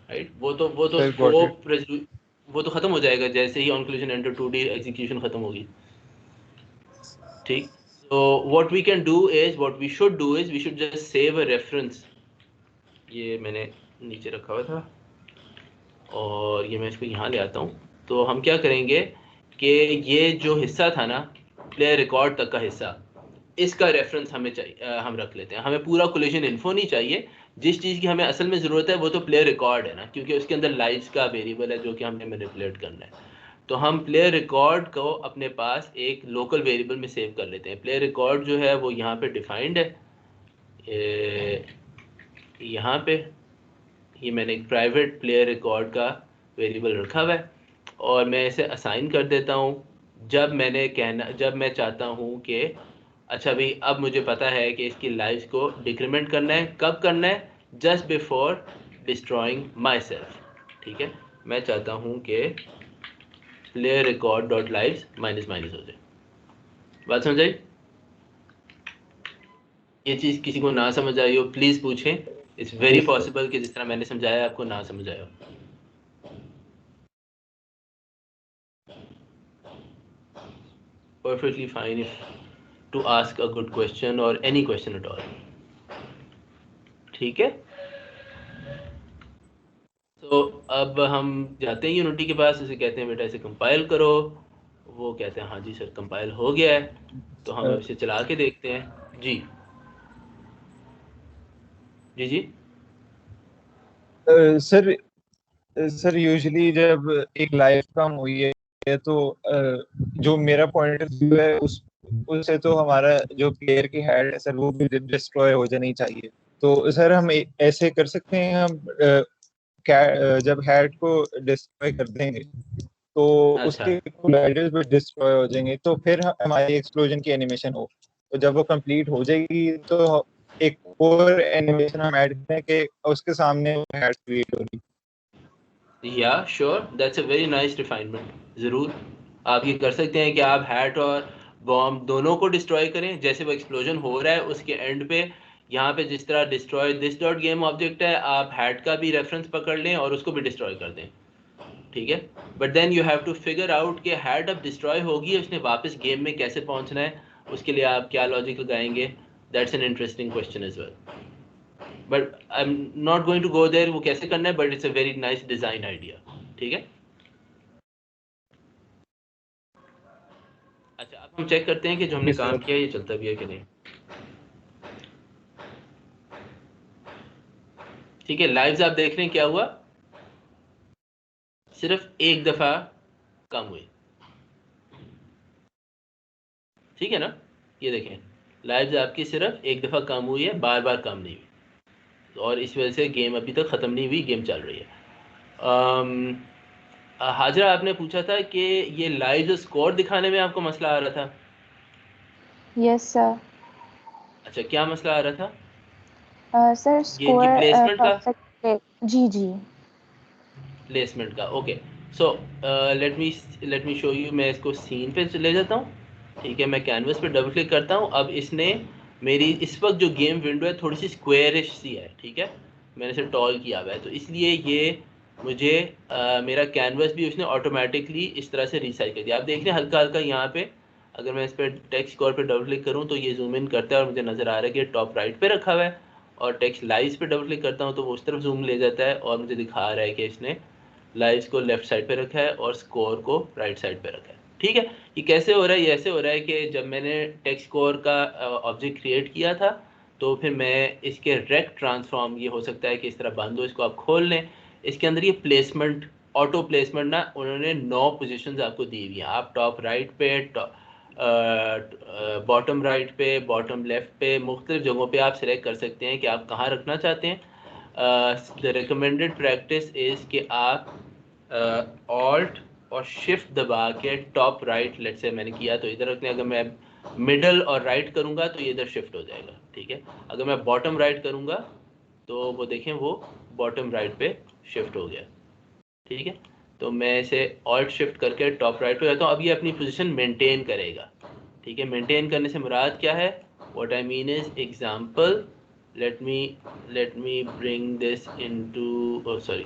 राइट। वो तो सर गॉट इट। स्कोप वो तो खत्म हो जाएगा जैसे ही on collision enter 2D execution खत्म होगी, ठीक। so what we can do is what we should do is we should just save a reference। ये मैंने नीचे रखा हुआ था और ये मैं इसको यहाँ ले आता हूँ। तो हम क्या करेंगे कि ये जो हिस्सा था ना प्लेयर रिकॉर्ड तक का हिस्सा, इसका रेफरेंस हमें चाहिए, हम रख लेते हैं। हमें पूरा कोलिजन इन्फो नहीं चाहिए, जिस चीज़ की हमें असल में ज़रूरत है वो तो प्लेयर रिकॉर्ड है ना, क्योंकि उसके अंदर लाइव्स का वेरिएबल है जो कि हमने मैनिपुलेट करना है। तो हम प्लेयर रिकॉर्ड को अपने पास एक लोकल वेरिएबल में सेव कर लेते हैं। प्लेयर रिकॉर्ड जो है वो यहाँ पे डिफाइंड है, यहाँ पे ये मैंने एक प्राइवेट प्लेयर रिकॉर्ड का वेरिएबल रखा हुआ है और मैं इसे असाइन कर देता हूँ जब मैं चाहता हूँ कि अच्छा भाई अब मुझे पता है कि इसकी लाइव्स को डिक्रीमेंट करना है। कब करना है? Just before destroying my self, ठीक है। मैं चाहता हूँ कि player record dot lives minus minus हो जाए। बात समझ आई? ये चीज़ किसी को ना समझ आई हो प्लीज़ पूछें। इट्स वेरी पॉसिबल कि जिस तरह मैंने समझाया आपको ना समझ आया हो। Perfectly fine if to ask a good question or any question at all, ठीक है। तो अब हम जाते हैं यूनिटी के पास, उसे कहते हैं बेटा इसे कंपाइल करो। वो कहते हैं हाँ जी सर कंपाइल हो गया है, तो हम इसे चला के देखते हैं। जी जी जी सर सर यूजुअली जब एक लाइफ कम हुई है तो जो मेरा पॉइंट ऑफ व्यू है उससे तो हमारा जो प्लेयर की हेड है सर वो भी डिस्ट्रॉय हो जानी चाहिए। तो सर हम ऐसे कर सकते हैं, हम जब हेड को डिस्ट्रॉय कर देंगे तो अच्छा उसके कोलाइडर्स भी डिस्ट्रॉय हो जाएंगे, तो फिर हमारी एक्सप्लोजन की एनिमेशन हो, तो जब वो कंप्लीट हो जाएगी तो एक और एनिमेशन हम ऐड करें कि उसके सामने हेड क्रिएट हो रही। या sure, that's a very nice refinement. ज़रूर आप ये कर सकते हैं कि आप हैट और बॉम्ब दोनों को डिस्ट्रॉय करें। जैसे वो एक्सप्लोजन हो रहा है उसके एंड पे यहाँ पे जिस तरह destroy this dot game object है, आप हैट का भी रेफरेंस पकड़ लें और उसको भी डिस्ट्रॉय कर दें, ठीक है। But then you have to figure out कि हैट अब डिस्ट्रॉय होगी, उसने वापस गेम में कैसे पहुंचना है, उसके लिए आप क्या लॉजिक लगाएंगे। That's an interesting question as well, but I am not going to go there वो कैसे करना है, but it's a very nice design idea, ठीक है। अच्छा अब हम चेक करते हैं कि जो हमने काम किया ये चलता भी है कि नहीं। ठीक है, लाइव्स आप देख रहे हैं क्या हुआ, सिर्फ एक दफा कम हुई, ठीक है ना। ये देखें लाइव्स आपकी सिर्फ एक दफा कम हुई है, बार बार कम नहीं हुई, और इस वजह से गेम अभी तक ख़त्म नहीं हुई, गेम चल रही है। हाजरा आपने पूछा था कि ये लाइव स्कोर दिखाने में आपको मसला आ रहा था। Yes sir. अच्छा, क्या मसला आ रहा था? सर ये इनकी स्कोर प्लेसमेंट का, जी जी प्लेसमेंट का। Okay, so let me show you. मैं इसको सीन पे ले जाता हूँ, ठीक है। मैं कैनवस पे डबल क्लिक करता हूँ। अब इसने मेरी इस वक्त जो गेम विंडो है थोड़ी सी स्क्वायरिश सी है, ठीक है। मैंने इसे टॉल किया हुआ है, तो इसलिए ये मुझे मेरा कैनवस भी उसने ऑटोमेटिकली इस तरह से रीसाइज कर दिया। आप देख रहे हैं हल्का हल्का यहाँ पे, अगर मैं इस पर टेक्स्ट स्कोर पे डबल क्लिक करूँ तो ये जूम इन करता है और मुझे नज़र आ रहा है कि टॉप राइट पे रखा हुआ है, और टेक्स्ट लाइव्स पे डबल क्लिक करता हूँ तो वो उस तरफ जूम ले जाता है और मुझे दिखा रहा है कि इसने लाइव्स को लेफ्ट साइड पे रखा है और स्कोर को राइट साइड पे रखा है, ठीक है। ये कैसे हो रहा है? ये ऐसे हो रहा है कि जब मैंने टेक्स्ट स्कोर का ऑब्जेक्ट क्रिएट किया था, तो फिर मैं इसके रेक्ट ट्रांसफॉर्म, ये हो सकता है कि इस तरह बंद हो, इसको आप खोल लें। इसके अंदर ये प्लेसमेंट, ऑटो प्लेसमेंट ना, उन्होंने 9 पोजीशंस आपको दी हुई हैं। आप टॉप राइट पे, बॉटम राइट पे, बॉटम लेफ्ट पे, मुख्तलिफ जगहों पे आप सिलेक्ट कर सकते हैं कि आप कहाँ रखना चाहते हैं। द रिकमेंडेड प्रैक्टिस इज़ कि आप ऑल्ट और शिफ्ट दबा के टॉप राइट, लेट से मैंने किया तो इधर रखने, अगर मैं मिडल और राइट करूँगा तो ये इधर शिफ्ट हो जाएगा, ठीक है। अगर मैं बॉटम राइट करूँगा तो वो देखें वो बॉटम राइट पे शिफ्ट हो गया, ठीक है। तो मैं इसे ऑल्ट शिफ्ट करके टॉप राइट पे जाता हूँ। अब ये अपनी पोजीशन मेंटेन करेगा, ठीक है। मेंटेन करने से मुराद क्या है? What I mean is example, let me bring this into, sorry,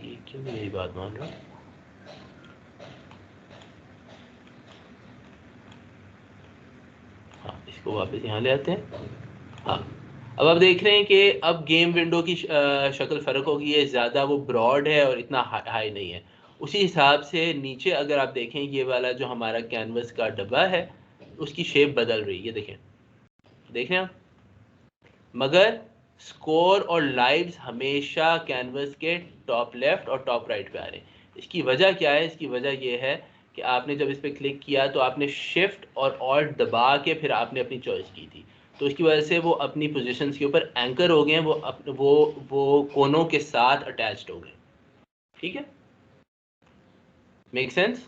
ये क्यों मेरी बात मान रहा? हाँ, इसको वापस यहाँ ले आते हैं। हाँ, अब आप देख रहे हैं कि अब गेम विंडो की शक्ल फ़र्क होगी, है ज़्यादा वो ब्रॉड है और इतना हाई नहीं है। उसी हिसाब से नीचे अगर आप देखें, ये वाला जो हमारा कैनवस का डब्बा है उसकी शेप बदल रही है, ये देखें, देख रहे हैं आप। मगर स्कोर और लाइव्स हमेशा कैनवस के टॉप लेफ्ट और टॉप राइट पे आ रहे हैं। इसकी वजह क्या है? इसकी वजह ये है कि आपने जब इस पर क्लिक किया तो आपने शिफ्ट और ऑल्ट दबा के फिर आपने अपनी चॉइस की थी, तो इसकी वजह से वो अपनी पोजीशंस के ऊपर एंकर हो गए हैं, वो कोनों के साथ अटैच्ड हो गए, ठीक है। Make sense?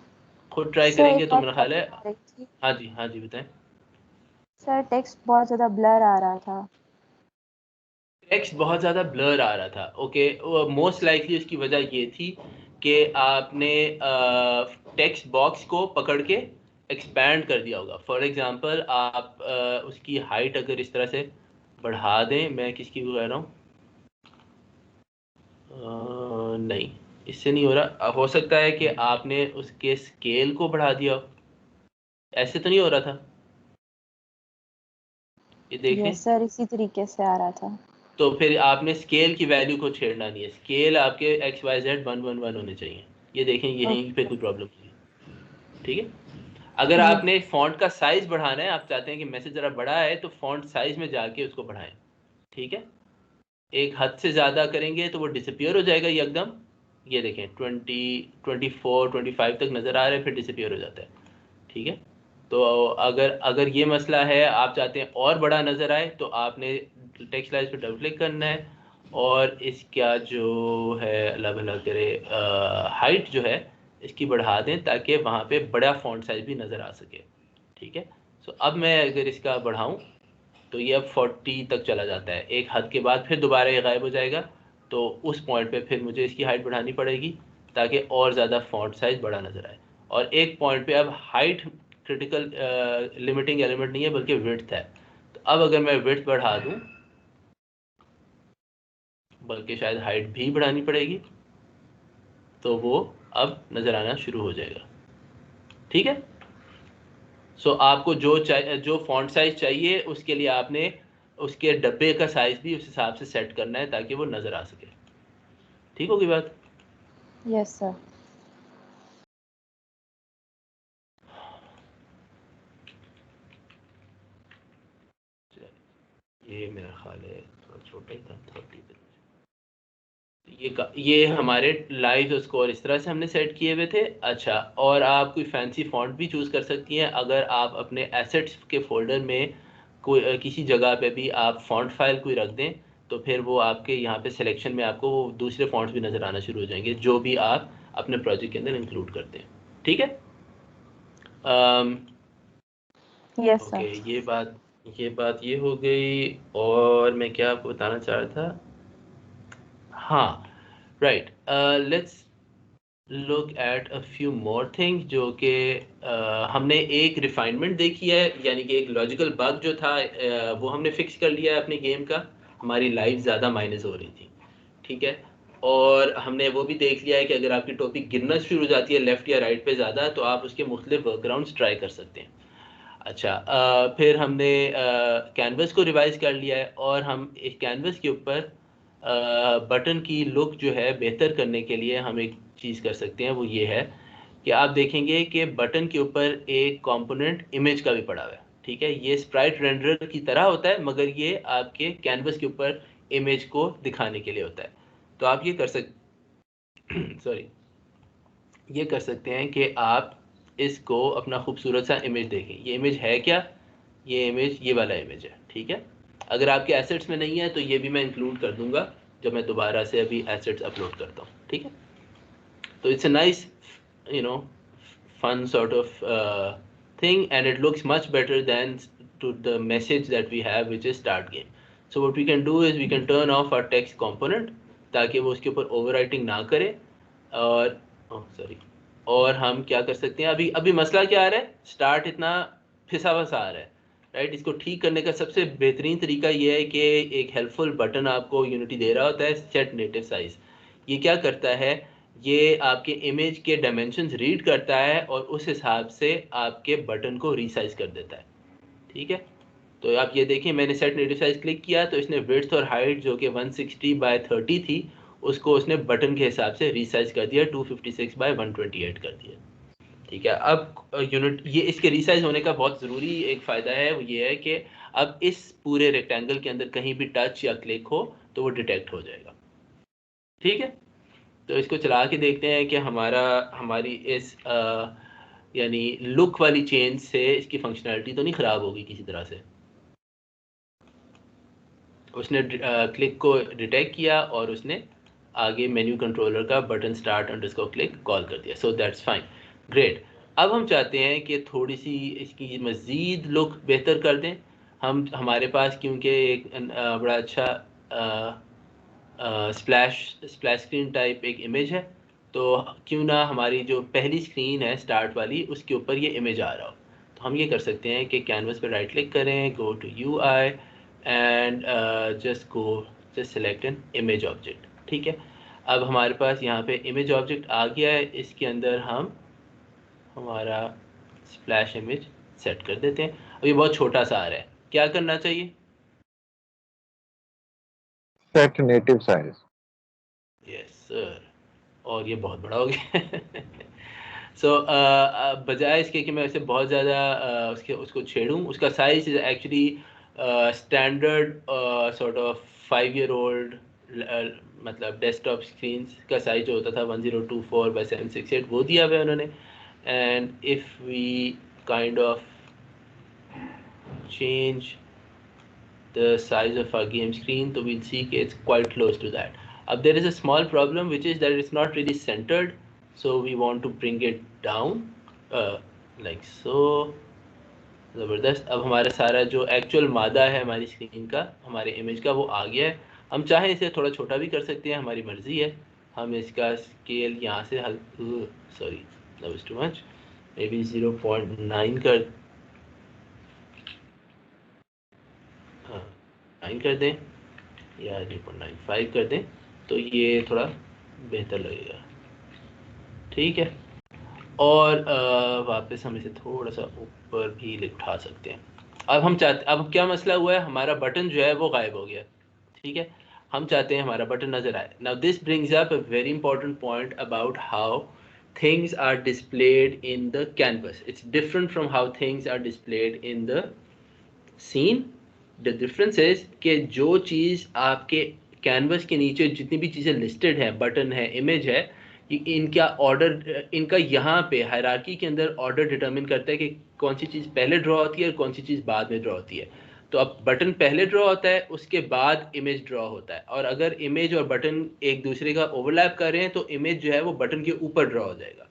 खुद ट्राई सर करेंगे एक तो और मेरा ख्याल है। प्रॉब्लम आ रही थी हाँ जी, हाँ जी, बताएं। सर, टेक्स्ट बहुत ज़्यादा ब्लर आ रहा था। टेक्स्ट बहुत ज़्यादा ब्लर आ रहा था, ओके। मोस्ट लाइकली उसकी वजह ये थी कि आपने टेक्स्ट बॉक्स को पकड़ के एक्सपैंड कर दिया होगा। फॉर एग्जांपल आप उसकी हाइट अगर इस तरह से बढ़ा दें, मैं किसकी कह रहा हूँ, नहीं, इससे नहीं हो रहा। हो सकता है कि आपने उसके स्केल को बढ़ा दिया हो, ऐसे तो नहीं हो रहा था, ये देखें। यस सर, इसी तरीके से आ रहा था। तो फिर आपने स्केल की वैल्यू को छेड़ना नहीं है, स्केल आपके एक्स वाई जेड 111 होने चाहिए, ये देखें, यहीं पे ओके। कोई प्रॉब्लम नहीं है, ठीक है। अगर यस। आपने फ़ॉन्ट का साइज बढ़ाना है, आप चाहते हैं कि मैसेज ज़रा बड़ा है, तो फ़ॉन्ट साइज में जाके उसको बढ़ाएं, ठीक है। एक हद से ज़्यादा करेंगे तो वो डिसअपियर हो जाएगा ये एकदम, ये देखें 20, 24, 25 तक नज़र आ रहा है, फिर डिसअपियर हो जाता है, ठीक है। तो अगर अगर ये मसला है, आप चाहते हैं और बड़ा नज़र आए, तो आपने टेक्स्ट लाइज पे डबल क्लिक करना है और इसका जो है अल्लाह भला करे हाइट जो है इसकी बढ़ा दें ताकि वहाँ पे बड़ा फ़ॉन्ट साइज भी नज़र आ सके, ठीक है। सो अब मैं अगर इसका बढ़ाऊँ तो ये अब 40 तक चला जाता है, एक हद के बाद फिर दोबारा ये गायब हो जाएगा। तो उस पॉइंट पे फिर मुझे इसकी हाइट बढ़ानी पड़ेगी ताकि और ज़्यादा फ़ॉन्ट साइज़ बड़ा नज़र आए। और एक पॉइंट पे अब हाइट क्रिटिकल लिमिटिंग एलिमेंट नहीं है बल्कि विड्थ है। तो अब अगर मैं विड्थ बढ़ा दूँ, बल्कि शायद हाइट भी बढ़ानी पड़ेगी, तो वो अब नज़र आना शुरू हो जाएगा, ठीक है। सो आपको जो फॉन्ट साइज चाहिए उसके लिए आपने उसके डब्बे का साइज भी उस हिसाब से सेट करना है ताकि वो नज़र आ सके, ठीक होगी बात। Yes sir. ये मेरा ख्याल है थोड़ा छोटा ही था 30 पे। ये हमारे लाइव स्कोर इस तरह से हमने सेट किए हुए थे। अच्छा, और आप कोई फैंसी फॉन्ट भी चूज़ कर सकती हैं। अगर आप अपने एसेट्स के फोल्डर में कोई किसी जगह पे भी आप फॉन्ट फाइल कोई रख दें तो फिर वो आपके यहाँ पे सिलेक्शन में आपको वो दूसरे फॉन्ट्स भी नज़र आना शुरू हो जाएंगे जो भी आप अपने प्रोजेक्ट के अंदर इंक्लूड करते हैं। ठीक है। Yes okay, sir. ये बात ये हो गई। और मैं क्या आपको बताना चाह रहा था, हाँ, right, let's look at a few more things जो कि हमने एक रिफाइनमेंट देखी है, यानी कि एक लॉजिकल बग जो था वो हमने फिक्स कर लिया है अपने गेम का। हमारी लाइफ ज़्यादा माइनस हो रही थी, ठीक है। और हमने वो भी देख लिया है कि अगर आपकी टॉपिक गिरना शुरू हो जाती है लेफ़्ट या राइट पे ज़्यादा, तो आप उसके मुख्तलिफ वर्कअराउंड्स ट्राई कर सकते हैं। अच्छा, फिर हमने कैनवस को रिवाइज कर लिया है और हम इस कैनवस के ऊपर बटन की लुक जो है बेहतर करने के लिए हम एक चीज़ कर सकते हैं, वो ये है कि आप देखेंगे कि बटन के ऊपर एक कंपोनेंट इमेज का भी पड़ा हुआ है। ठीक है, ये स्प्राइट रेंडर की तरह होता है मगर ये आपके कैनवस के ऊपर इमेज को दिखाने के लिए होता है। तो आप ये कर सॉरी ये कर सकते हैं कि आप इसको अपना खूबसूरत सा इमेज देखें। ये इमेज है क्या? ये इमेज ये वाला इमेज है, ठीक है। अगर आपके एसेट्स में नहीं है तो ये भी मैं इंक्लूड कर दूंगा जब मैं दोबारा से अभी एसेट्स अपलोड करता हूँ, ठीक है। तो it's a nice fun sort of thing, and it looks much better than to the message that we have, which is start game. So what we can do is we can turn off our text component ताकि वो उसके ऊपर overwriting ना करे। और और हम क्या कर सकते हैं, अभी मसला क्या आ रहा है, स्टार्ट इतना फिसा वसा आ रहा है, राइट। इसको ठीक करने का सबसे बेहतरीन तरीका ये है कि एक हेल्पफुल बटन आपको यूनिटी दे रहा होता है, सेट नेटिव साइज। ये क्या करता है, ये आपके इमेज के डायमेंशंस रीड करता है और उस हिसाब से आपके बटन को रीसाइज कर देता है, ठीक है। तो आप ये देखिए, मैंने सेट नेटिव साइज क्लिक किया तो इसने विड्थ और हाइट जो कि 160/30 थी उसको उसने बटन के हिसाब से रीसाइज कर दिया, 256/128 कर दिया, ठीक है। अब यूनिट ये इसके रीसाइज होने का बहुत ज़रूरी एक फ़ायदा है, वो ये है कि अब इस पूरे रेक्टेंगल के अंदर कहीं भी टच या क्लिक हो तो वो डिटेक्ट हो जाएगा, ठीक है। तो इसको चला के देखते हैं कि हमारी इस यानी लुक वाली चेंज से इसकी फंक्शनैलिटी तो नहीं ख़राब होगी किसी तरह से। उसने क्लिक को डिटेक्ट किया और उसने आगे मेन्यू कंट्रोलर का button start underscore click call कर दिया, सो दैट्स फाइन, ग्रेट। अब हम चाहते हैं कि थोड़ी सी इसकी मज़ीद लुक बेहतर कर दें। हमारे पास क्योंकि एक बड़ा अच्छा स्प्लैश स्क्रीन टाइप एक इमेज है, तो क्यों ना हमारी जो पहली स्क्रीन है स्टार्ट वाली उसके ऊपर ये इमेज आ रहा हो। तो हम ये कर सकते हैं कि कैनवस पर राइट क्लिक करें, go to UI and just select an image object, ठीक है। अब हमारे पास यहाँ पे इमेज ऑब्जेक्ट आ गया है, इसके अंदर हम हमारा स्प्लैश इमेज सेट कर देते हैं। अब ये बहुत छोटा सा आ रहा है, क्या करना चाहिए? Set native size. Yes sir, और ये बहुत बड़ा हो गया। सो बजाय इसके कि मैं इसे बहुत ज़्यादा उसको छेड़ूं, उसका size is actually standard sort of 5-year-old मतलब डेस्कटॉप स्क्रीन का साइज जो होता था 1024/768 वो दिया हुआ है उन्होंने। And if we kind of change the size of our game screen, so we'll see it's quite close to that. There is a small problem which is that it's not really centered, so we want to bring it down like so. ज़बरदस्त। अब हमारा सारा जो actual मादा है हमारी screen का, हमारे इमेज का, वो आ गया है। हम चाहें इसे थोड़ा छोटा भी कर सकते हैं, हमारी मर्ज़ी है। हम इसका स्केल यहाँ से sorry that was too much, maybe 0.9 कर 9 कर दें या 0.95 कर दें, तो ये थोड़ा बेहतर लगेगा, ठीक है। और वापस हम इसे थोड़ा सा ऊपर भी उठा सकते हैं। अब क्या मसला हुआ है, हमारा बटन जो है वो गायब हो गया, ठीक है। हम चाहते हैं हमारा बटन नज़र आए। Now this brings up a very important point about how things are displayed in the canvas. It's different from how things are displayed in the scene. The difference is कि जो चीज़ आपके कैनवस के नीचे जितनी भी चीज़ें लिस्टेड है, button है, इमेज है, इनका ऑर्डर, इनका यहाँ पे हायरार्की के अंदर ऑर्डर डिटरमिन करता है कि कौन सी चीज़ पहले ड्रॉ होती है और कौन सी चीज़ बाद में ड्रॉ होती है। तो अब बटन पहले ड्रॉ होता है, उसके बाद इमेज ड्रॉ होता है, और अगर इमेज और बटन एक दूसरे का ओवरलैप कर रहे हैं तो इमेज जो है वो बटन के ऊपर ड्रॉ हो जाएगा।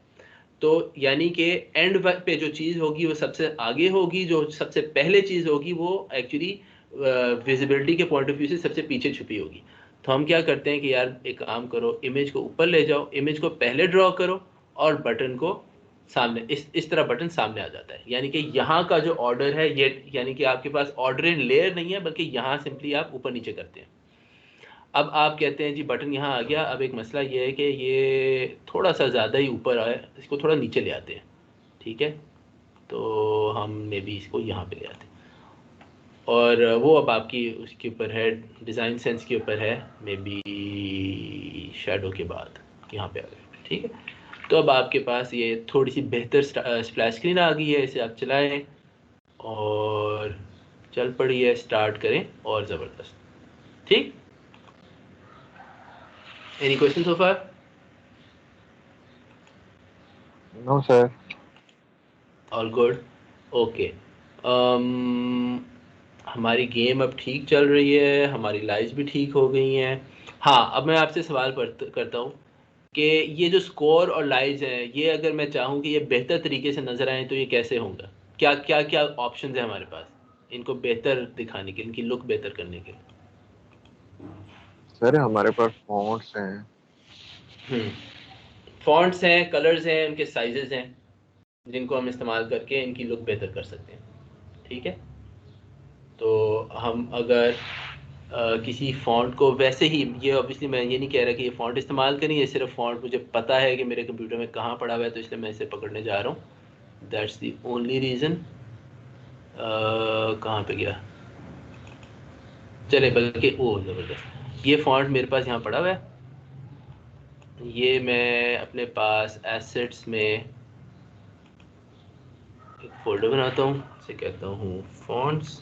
तो यानी कि एंड पे जो चीज़ होगी वो सबसे आगे होगी, जो सबसे पहले चीज़ होगी वो एक्चुअली विजिबिलिटी के पॉइंट ऑफ व्यू से सबसे पीछे छुपी होगी। तो हम क्या करते हैं कि यार एक काम करो, इमेज को ऊपर ले जाओ, इमेज को पहले ड्रॉ करो और बटन को सामने, इस तरह बटन सामने आ जाता है। यानी कि यहाँ का जो ऑर्डर है ये, यानी कि आपके पास ऑर्डर इन लेयर नहीं है, बल्कि यहाँ सिंपली आप ऊपर नीचे करते हैं। अब आप कहते हैं जी बटन यहाँ आ गया, अब एक मसला ये है कि ये थोड़ा सा ज़्यादा ही ऊपर आया, इसको थोड़ा नीचे ले आते हैं, ठीक है। तो हम मे बी इसको यहाँ पे ले आते हैं, और वो अब आपकी उसके ऊपर है, डिज़ाइन सेंस के ऊपर है, मे बी शेडो के बाद यहाँ पे आ गए, ठीक है। तो अब आपके पास ये थोड़ी सी बेहतर स्प्लैश स्क्रीन आ गई है, इसे आप चलाएं और चल पड़ी है, स्टार्ट करें और ज़बरदस्त, ठीक। Any question so far? No sir. All good, okay. हमारी गेम अब ठीक चल रही है, हमारी लाइव्स भी ठीक हो गई हैं। हाँ, अब मैं आपसे सवाल करता हूँ कि ये जो स्कोर और लाइव्स हैं, ये अगर मैं चाहूँ कि ये बेहतर तरीके से नज़र आएँ तो ये कैसे होगा? क्या क्या क्या ऑप्शन है हमारे पास इनको बेहतर दिखाने के, इनकी लुक बेहतर करने के? सर हमारे पास फॉन्ट्स हैं। फॉन्ट्स हैं, कलर्स हैं, उनके साइजेस हैं, जिनको हम इस्तेमाल करके इनकी लुक बेहतर कर सकते हैं, ठीक है। तो हम अगर किसी फ़ॉन्ट को वैसे ही, ये ऑब्वियसली मैं ये नहीं कह रहा कि ये फ़ॉन्ट इस्तेमाल करें, ये सिर्फ फ़ॉन्ट मुझे पता है कि मेरे कंप्यूटर में कहाँ पड़ा हुआ है, तो इसलिए मैं इसे पकड़ने जा रहा हूँ। That's the only reason. कहाँ पे गया, चले बल्कि ओ ज़बरदस्त, ये फ़ॉन्ट मेरे पास यहाँ पड़ा हुआ है। ये मैं अपने पास एसेट्स में एक फ़ोल्डर बनाता हूँ, इसे कहता हूँ फ़ॉन्ट्स।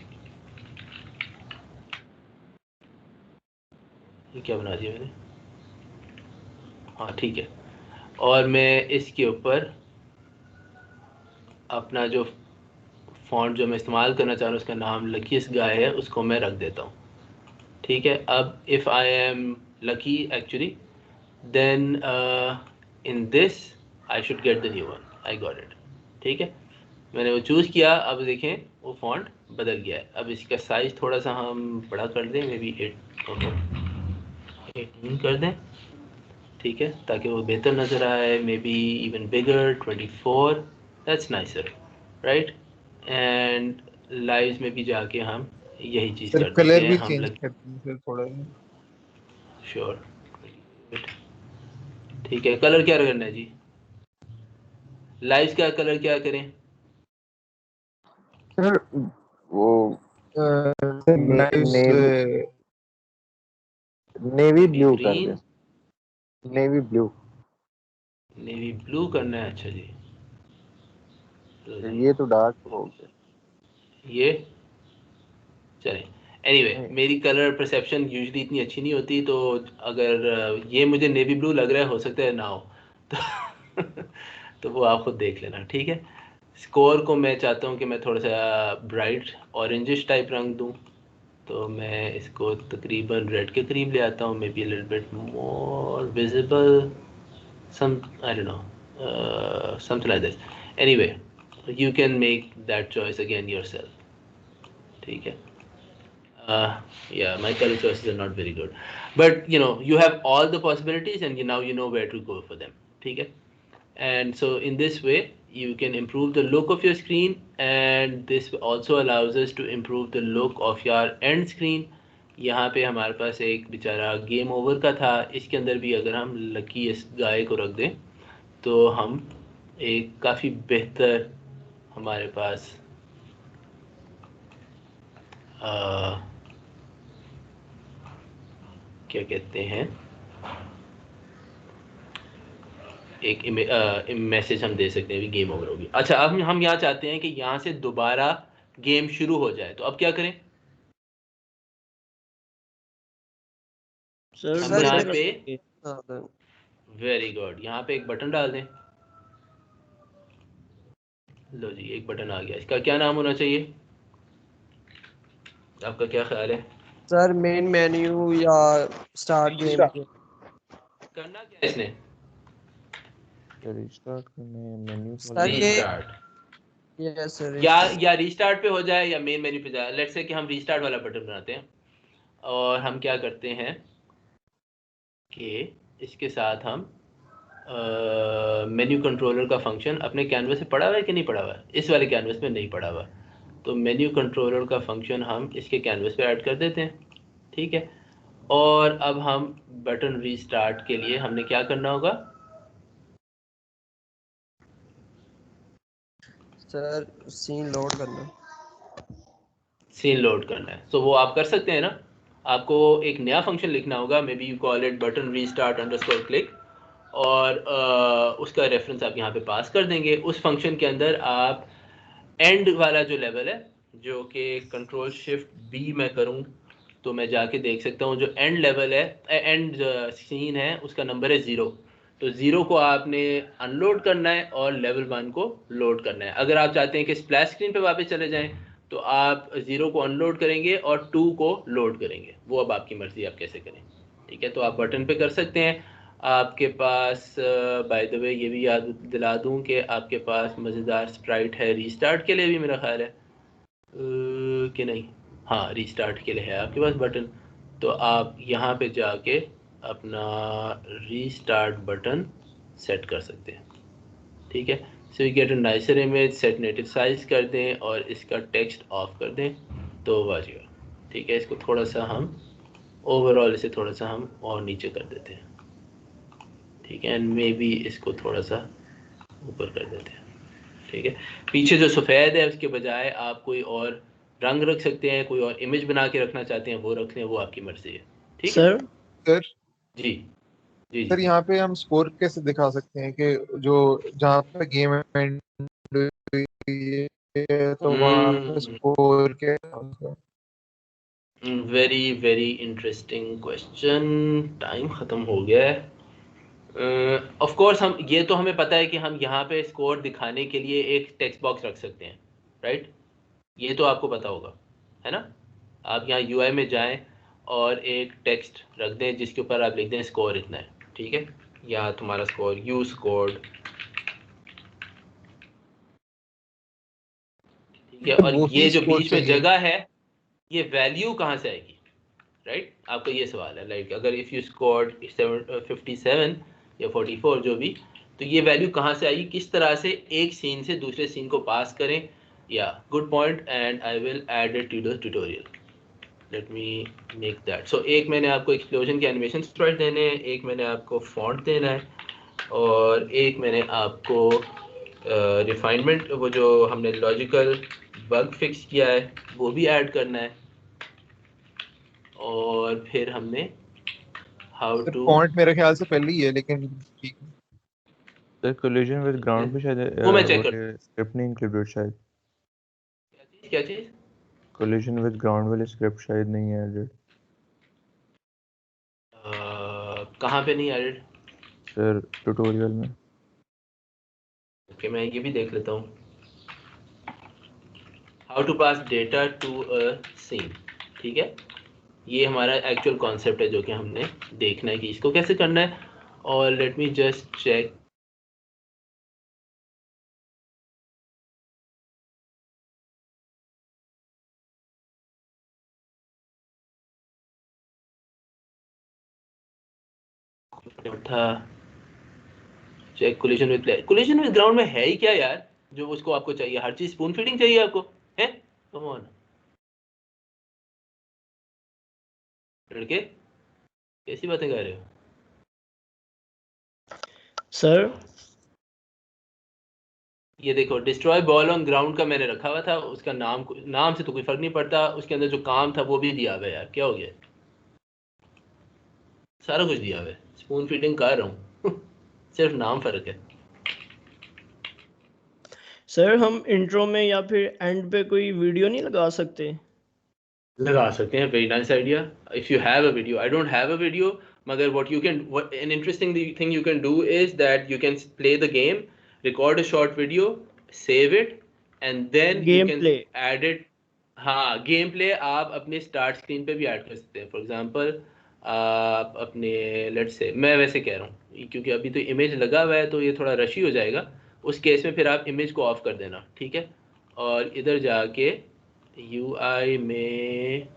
ये क्या बना दिया मैंने, हाँ ठीक है। और मैं इसके ऊपर अपना जो फ़ॉन्ट जो मैं इस्तेमाल करना चाह रहा हूँ उसका नाम लकीस्ट गाय है, उसको मैं रख देता हूँ, ठीक है। अब if I am lucky actually, then in this I should get the new one, I got it, ठीक है। मैंने वो चूज़ किया, अब देखें वो फ़ॉन्ट बदल गया है। अब इसका साइज़ थोड़ा सा हम बड़ा कर दें, मे बी 18 कर दें, ठीक है, ताकि वो बेहतर नज़र आए। May be even bigger 24, that's nicer, right. And lives में भी जाके हम यही चीज़ सर कर देते कलर हैं, भी हम चेंज लग करते हैं सर थोड़ा सा। श्योर, ठीक है। कलर क्या करना है जी, लाइव्स का कलर क्या करें? सर वो नेवी ब्लू कर ग्रीन, दें, नेवी ब्लू। नेवी ब्लू करना है, अच्छा जी। ये तो डार्क हो गया। ये चलें, एनीवे नहीं, मेरी कलर परसेप्शन यूजुअली इतनी अच्छी नहीं होती, तो अगर ये मुझे नेवी ब्लू लग रहा है, हो सकता है ना हो, तो तो वो आप खुद देख लेना, ठीक है। स्कोर को मैं चाहता हूँ कि मैं थोड़ा सा ब्राइट ऑरेंजिश टाइप रंग दूँ, तो मैं इसको तकरीबन रेड के करीब ले आता हूँ, maybe little bit more visible, some I don't know, something like this. Anyway you can make that choice again yourself, ठीक है। Yeah, my color choices are not very good, but you know you have all the possibilities, and now you know where to go for them, okay? And so in this way you can improve the look of your screen, and this also allows us to improve the look of your end screen. यहाँ पे हमारे पास एक बेचारा game over का था, इसके अंदर भी अगर हम लकी इस गाय को रख दें तो हम एक काफ़ी बेहतर हमारे पास क्या कहते हैं, एक मैसेज हम दे सकते हैं भी गेम ओवर होगी। अच्छा, अब हम यहाँ चाहते हैं कि यहाँ से दोबारा गेम शुरू हो जाए, तो अब क्या करें? सर हम सर यहाँ बटन पे हाँ, वेरी गुड, यहाँ पे एक बटन डाल दें। लो जी, एक बटन आ गया। इसका क्या नाम होना चाहिए, आपका क्या ख्याल है? सर मेन मेन्यू या स्टार्ट गेम। करना क्या है इसने? रिस्टार्ट करने मेन्यू सर ये रीस्टार्ट, यस सर या रीस्टार्ट पे हो जाए या मेन मेन्यू पे जाए। लेट्स से कि हम रीस्टार्ट वाला बटन बनाते हैं और हम क्या करते हैं कि इसके साथ हम मेन्यू कंट्रोलर का फंक्शन अपने कैनवस से पड़ा हुआ है कि नहीं पड़ा हुआ है? इस वाले कैनवस में नहीं पड़ा हुआ, तो मेन्यू कंट्रोलर का फंक्शन हम इसके कैनवस पे ऐड कर देते हैं। ठीक है, और अब हम बटन रीस्टार्ट के लिए हमने क्या करना होगा? सर सीन लोड करना। सीन लोड करना है, तो वो आप कर सकते हैं ना। आपको एक नया फंक्शन लिखना होगा, may be you call it button restart underscore click, और उसका रेफरेंस आप यहाँ पे पास कर देंगे। उस फंक्शन के अंदर आप एंड वाला जो लेवल है, जो कि कंट्रोल शिफ्ट बी मैं करूँ तो मैं जाके देख सकता हूँ, जो एंड लेवल है, एंड सीन है, उसका नंबर है 0। तो 0 को आपने अनलोड करना है और लेवल 1 को लोड करना है। अगर आप चाहते हैं कि स्प्लैश स्क्रीन पे वापस चले जाएं तो आप 0 को अनलोड करेंगे और 2 को लोड करेंगे। वो अब आपकी मर्ज़ी, आप कैसे करें। ठीक है, तो आप बटन पे कर सकते हैं। आपके पास बाय द वे ये भी याद दिला दूं कि आपके पास मज़ेदार स्प्राइट है रीस्टार्ट के लिए भी, मेरा ख्याल है कि नहीं। हाँ, रीस्टार्ट के लिए है आपके पास बटन, तो आप यहाँ पे जाके अपना रीस्टार्ट बटन सेट कर सकते हैं। ठीक है, so you get a nicer image, set native size कर दें और इसका टेक्स्ट ऑफ कर दें तो वाजिएगा। ठीक है, इसको थोड़ा सा हम ओवरऑल इसे थोड़ा सा हम और नीचे कर देते हैं। ठीक है, एंड मे बी इसको थोड़ा सा ऊपर कर देते हैं। ठीक है, पीछे जो सफ़ेद है उसके बजाय आप कोई और रंग रख सकते हैं, कोई और इमेज बना के रखना चाहते हैं वो रख लें, वो आपकी मर्ज़ी है। ठीक है सर सर जी, जी सर जी। यहाँ पे हम स्कोर कैसे दिखा सकते हैं कि जो जहाँ पे गेम एंड हुई है तो वहाँ पे स्कोर क्या होगा? Very very interesting question. Time ख़त्म हो गया है। ऑफ कोर्स हम ये तो हमें पता है कि हम यहाँ पे स्कोर दिखाने के लिए एक टेक्स्ट बॉक्स रख सकते हैं, राइट? ये तो आपको पता होगा, है ना? आप यहाँ यूआई में जाएं और एक टेक्स्ट रख दें जिसके ऊपर आप लिख दें स्कोर इतना है। ठीक है, या तुम्हारा स्कोर यू स्कोर्ड। ठीक है, और वो ये ही जो स्कोर बीच में चाहिए। जगह है, ये वैल्यू कहाँ से आएगी, राइट? आपका ये सवाल है। लाइक अगर इफ़ यू स्कोर्ड 57 या 44 जो भी, तो ये वैल्यू कहाँ से आएगी, किस तरह से एक सीन से दूसरे सीन को पास करें। Yeah good point, and I will add it to the tutorial. Let me make that. So एक मैंने आपको एक्सप्लोजन के एनिमेशन स्प्राइट देने हैं, एक मैंने आपको फॉन्ट देना है, और एक मैंने आपको रिफाइनमेंट, वो जो हमने लॉजिकल बग फिक्स किया है वो भी ऐड करना है, और फिर हमने हाउ सर टू, फॉन्ट मेरे ख्याल से पहले ही है, लेकिन ठीक है। सर कोलिजन विद ग्राउंड पे शायद वो मैं चेक वो कर। स्क्रिप्ट नहीं इंक्लूडेड शायद। क्या चीज़? कोलिजन विद ग्राउंड वाली स्क्रिप्ट शायद नहीं है एडेड कहाँ पे नहीं एडेड? सर ट्यूटोरियल में। ओके, मैं ये भी देख लेता हूँ। How to pass data to a scene. ठीक है, ये हमारा एक्चुअल कॉन्सेप्ट है जो कि हमने देखना है कि इसको कैसे करना है। और लेट मी जस्ट चेक। था check collision with play, collision with ground में है ही क्या यार जो उसको आपको चाहिए? हर चीज स्पून फीडिंग चाहिए आपको, है? कम ऑन लड़के, कैसी बातें कर रहे हो? सर ये देखो, डिस्ट्रॉय बॉल ऑन ग्राउंड का मैंने रखा हुआ था, उसका नाम से तो कोई फर्क नहीं पड़ता, उसके अंदर जो काम था वो भी दिया हुआ है। यार क्या हो गया, सारा कुछ दिया हुआ है, स्पून फीडिंग कर रहा हूँ सिर्फ नाम फर्क है। सर हम इंट्रो में या फिर एंड पे कोई वीडियो नहीं लगा सकते? लगा सकते हैं, very nice idea. If you have a video, I don't have a video, मगर what you can, an interesting thing you can do is that you can play the game, record a short video, save it, and then you game can play. Add it. हाँ, game play आप अपने start screen पे भी add कर सकते हैं। For example आप अपने, लेट्स से, मैं वैसे कह रहा हूँ क्योंकि अभी तो इमेज लगा हुआ है तो ये थोड़ा रशी हो जाएगा, उस केस में फिर आप इमेज को ऑफ कर देना, ठीक है। और इधर जाके UI में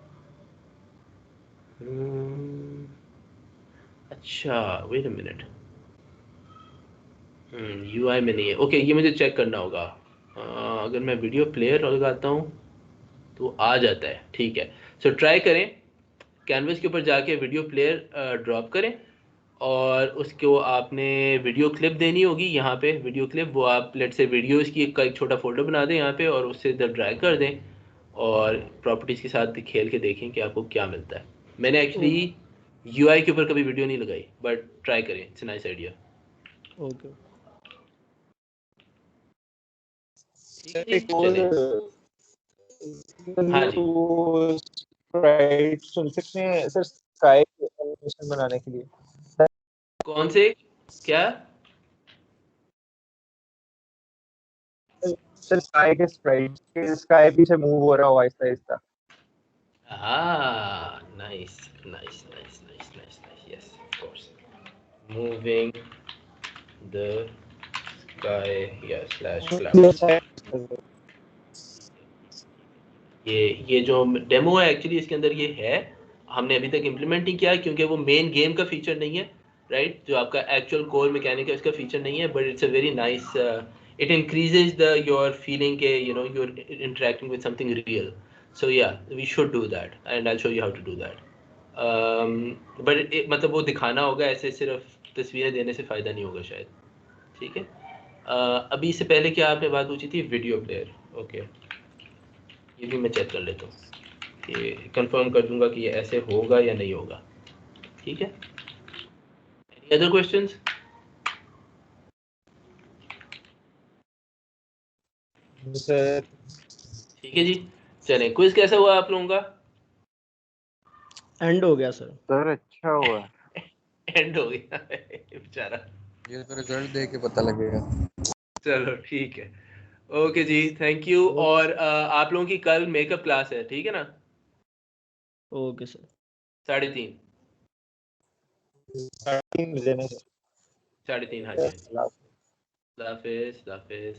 अच्छा, वेट अ मिनट, UI में नहीं है, ओके, ये मुझे चेक करना होगा। अगर मैं वीडियो प्लेयर लगाता हूँ तो आ जाता है, ठीक है। सो ट्राई करें, कैनवस के ऊपर जाके वीडियो प्लेयर ड्रॉप करें, और उसको आपने वीडियो क्लिप देनी होगी यहाँ पे, वीडियो क्लिप, वो आप लेट से वीडियोस की एक छोटा फोल्डर बना दें यहाँ पे, और उससे इधर ड्रैग कर दें, और प्रॉपर्टीज़ के साथ खेल के देखें कि आपको क्या मिलता है। मैंने एक्चुअली UI के ऊपर कभी वीडियो नहीं लगाई, बट ट्राई करें, it's nice idea. Okay. Sir एक वो चलें, हाँ जी, वो स्प्राइट सुन सकते हैं सर, स्काई एनिमेशन बनाने के लिए। कौन से, क्या? सर स्काई के स्प्राइट, स्काई भी से मूव हो रहा हो Aahista Aahista. Nice nice nice nice nice nice, yes of course, moving the sky या स्लैश क्लाउड। ये जो डेमो है एक्चुअली इसके अंदर ये है, हमने अभी तक इम्प्लीमेंट नहीं किया क्योंकि वो मेन गेम का फीचर नहीं है, राइट, जो आपका एक्चुअल कोर मैकेनिक है उसका फीचर नहीं है, but it's a very nice, it increases the your feeling के you know you're interacting with something real. So yeah we should do that and I show you how to do that, but मतलब वो दिखाना होगा, ऐसे सिर्फ तस्वीरें देने से फ़ायदा नहीं होगा शायद, ठीक है। अभी इससे पहले क्या आपने बात पूछी थी, वीडियो प्लेयर, ओके, ये भी मैं चेक कर लेता हूँ कि कंफर्म कर दूंगा कि ये ऐसे होगा या नहीं होगा, ठीक है। Any other questions? सर ठीक है जी, चलें, क्विज कैसा हुआ आप लोगों का? एंड हो गया सर। सर अच्छा हुआ। एंड हो गया बेचारा, ये तो रिजल्ट देख के पता लगेगा। चलो ठीक है, ओके जी, थैंक यू। और आप लोगों की कल मेकअप क्लास है, ठीक है ना? Okay sir. 3:30, 3 बजे 3:30, हाँ जी, हाँ जी। अल्लाह हाफिज़, अल्लाह हाफिज़।